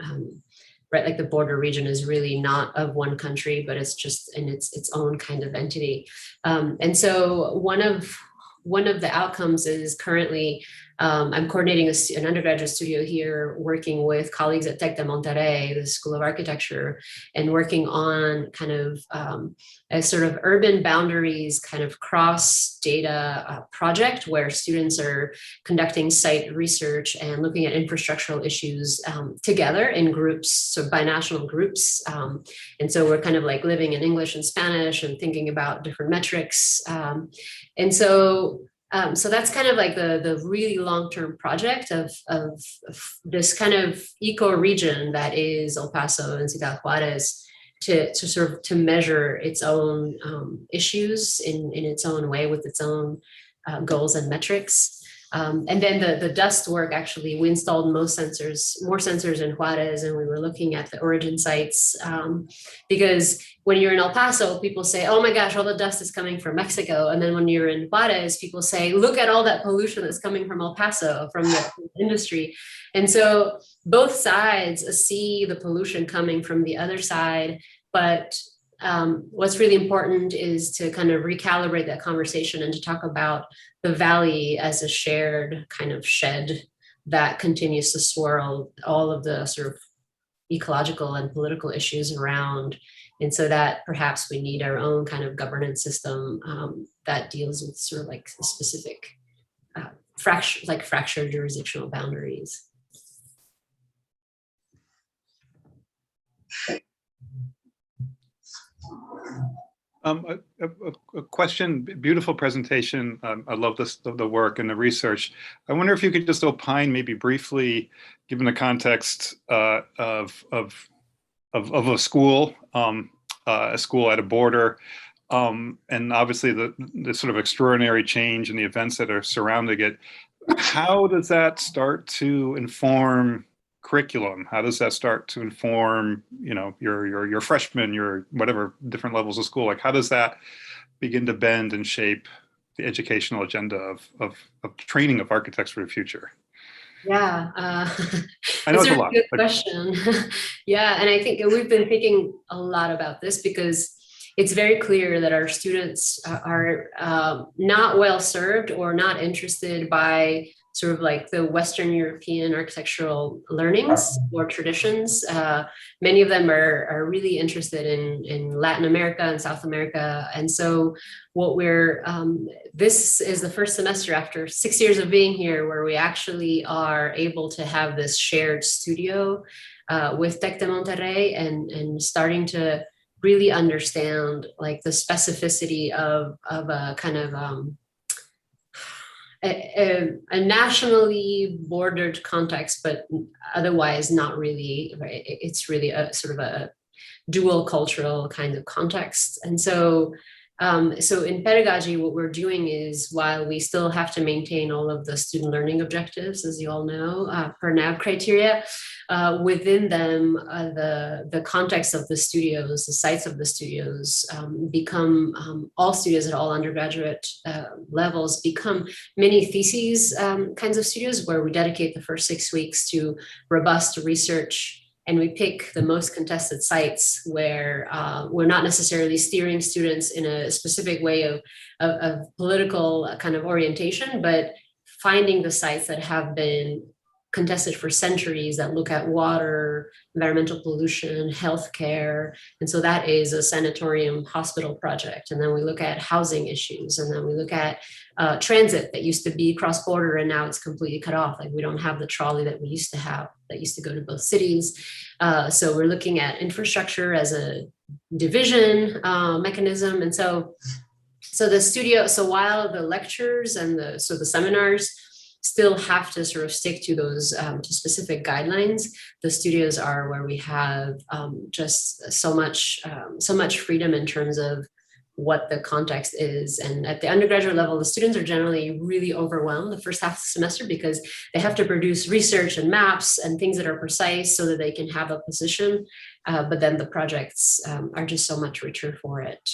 Right, like the border region is really not of one country, but it's just in its own kind of entity. And so one of the outcomes is currently I'm coordinating an undergraduate studio here, working with colleagues at Tec de Monterrey, the School of Architecture, and working on kind of a sort of urban boundaries kind of cross data project where students are conducting site research and looking at infrastructural issues together in groups, so binational groups. And so we're kind of like living in English and Spanish and thinking about different metrics. And so that's kind of like the really long-term project of this kind of eco-region that is El Paso and Ciudad Juarez to sort of to measure its own issues in its own way with its own goals and metrics. And then the dust work, actually, we installed more sensors in Juarez, and we were looking at the origin sites because when you're in El Paso, people say, oh my gosh, all the dust is coming from Mexico. And then when you're in Juarez, people say, look at all that pollution that's coming from El Paso, from the industry. And so both sides see the pollution coming from the other side, but what's really important is to kind of recalibrate that conversation and to talk about the valley as a shared kind of shed that continues to swirl all of the sort of ecological and political issues around. And so that perhaps we need our own kind of governance system that deals with sort of like specific fractured jurisdictional boundaries. A question, beautiful presentation. I love the work and the research. I wonder if you could just opine maybe briefly, given the context of a school at a border, and obviously the sort of extraordinary change in the events that are surrounding it. How does that start to inform curriculum? How does that start to inform, your freshmen, your whatever different levels of school? Like, how does that begin to bend and shape the educational agenda of training of architects for the future? Yeah, I know it's a really lot. good question. Yeah, and I think we've been thinking a lot about this because it's very clear that our students are not well served or not interested by sort of like the Western European architectural learnings or traditions. Many of them are really interested in Latin America and South America. And so what this is the first semester after 6 years of being here where we actually are able to have this shared studio with Tec de Monterrey and starting to really understand like the specificity of a kind of a nationally bordered context, but otherwise not really, right? It's really a sort of a dual cultural kind of context. And so so in pedagogy, what we're doing is while we still have to maintain all of the student learning objectives, as you all know, per NAB criteria, within them, the context of the studios, the sites of the studios become, all studios at all undergraduate levels become mini theses kinds of studios where we dedicate the first 6 weeks to robust research. And we pick the most contested sites where we're not necessarily steering students in a specific way of political kind of orientation, but finding the sites that have been contested for centuries that look at water, environmental pollution, healthcare. And so that is a sanatorium hospital project. And then we look at housing issues. And then we look at transit that used to be cross-border and now it's completely cut off. Like we don't have the trolley that we used to have that used to go to both cities. So we're looking at infrastructure as a division mechanism. And so the studio, so while the lectures and the seminars still have to sort of stick to those to specific guidelines, the studios are where we have just so much freedom in terms of what the context is. And at the undergraduate level, the students are generally really overwhelmed the first half of the semester because they have to produce research and maps and things that are precise so that they can have a position. But then the projects are just so much richer for it.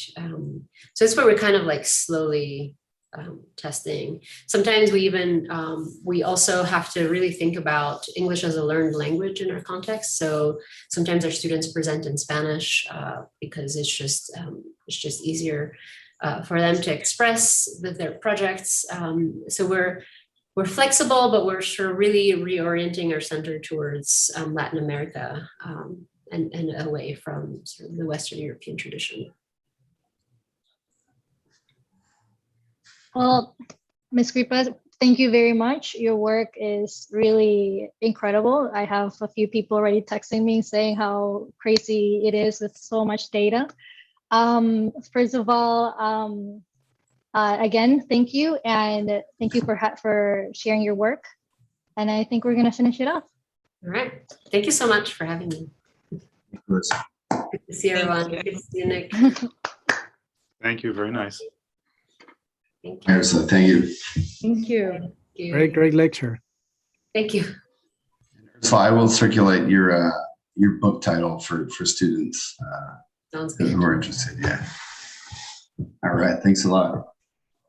So it's where we're kind of like slowly testing. Sometimes we even, we also have to really think about English as a learned language in our context. So sometimes our students present in Spanish because it's just easier for them to express their projects. So we're flexible, but we're sort of really reorienting our center towards Latin America and away from sort of the Western European tradition. Well, Ms. Kripa, thank you very much. Your work is really incredible. I have a few people already texting me saying how crazy it is with so much data. First of all, again, thank you. And thank you for sharing your work. And I think we're going to finish it off. All right. Thank you so much for having me. Good to see everyone. Good to see you, Nick. Thank you. Very nice. Thank you. Ersela, thank you. Thank you. Thank you. Great lecture. Thank you. So I will circulate your book title for students Sounds good. who are interested. Yeah. All right. Thanks a lot.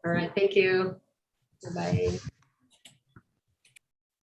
All right. Thank you. Bye-bye.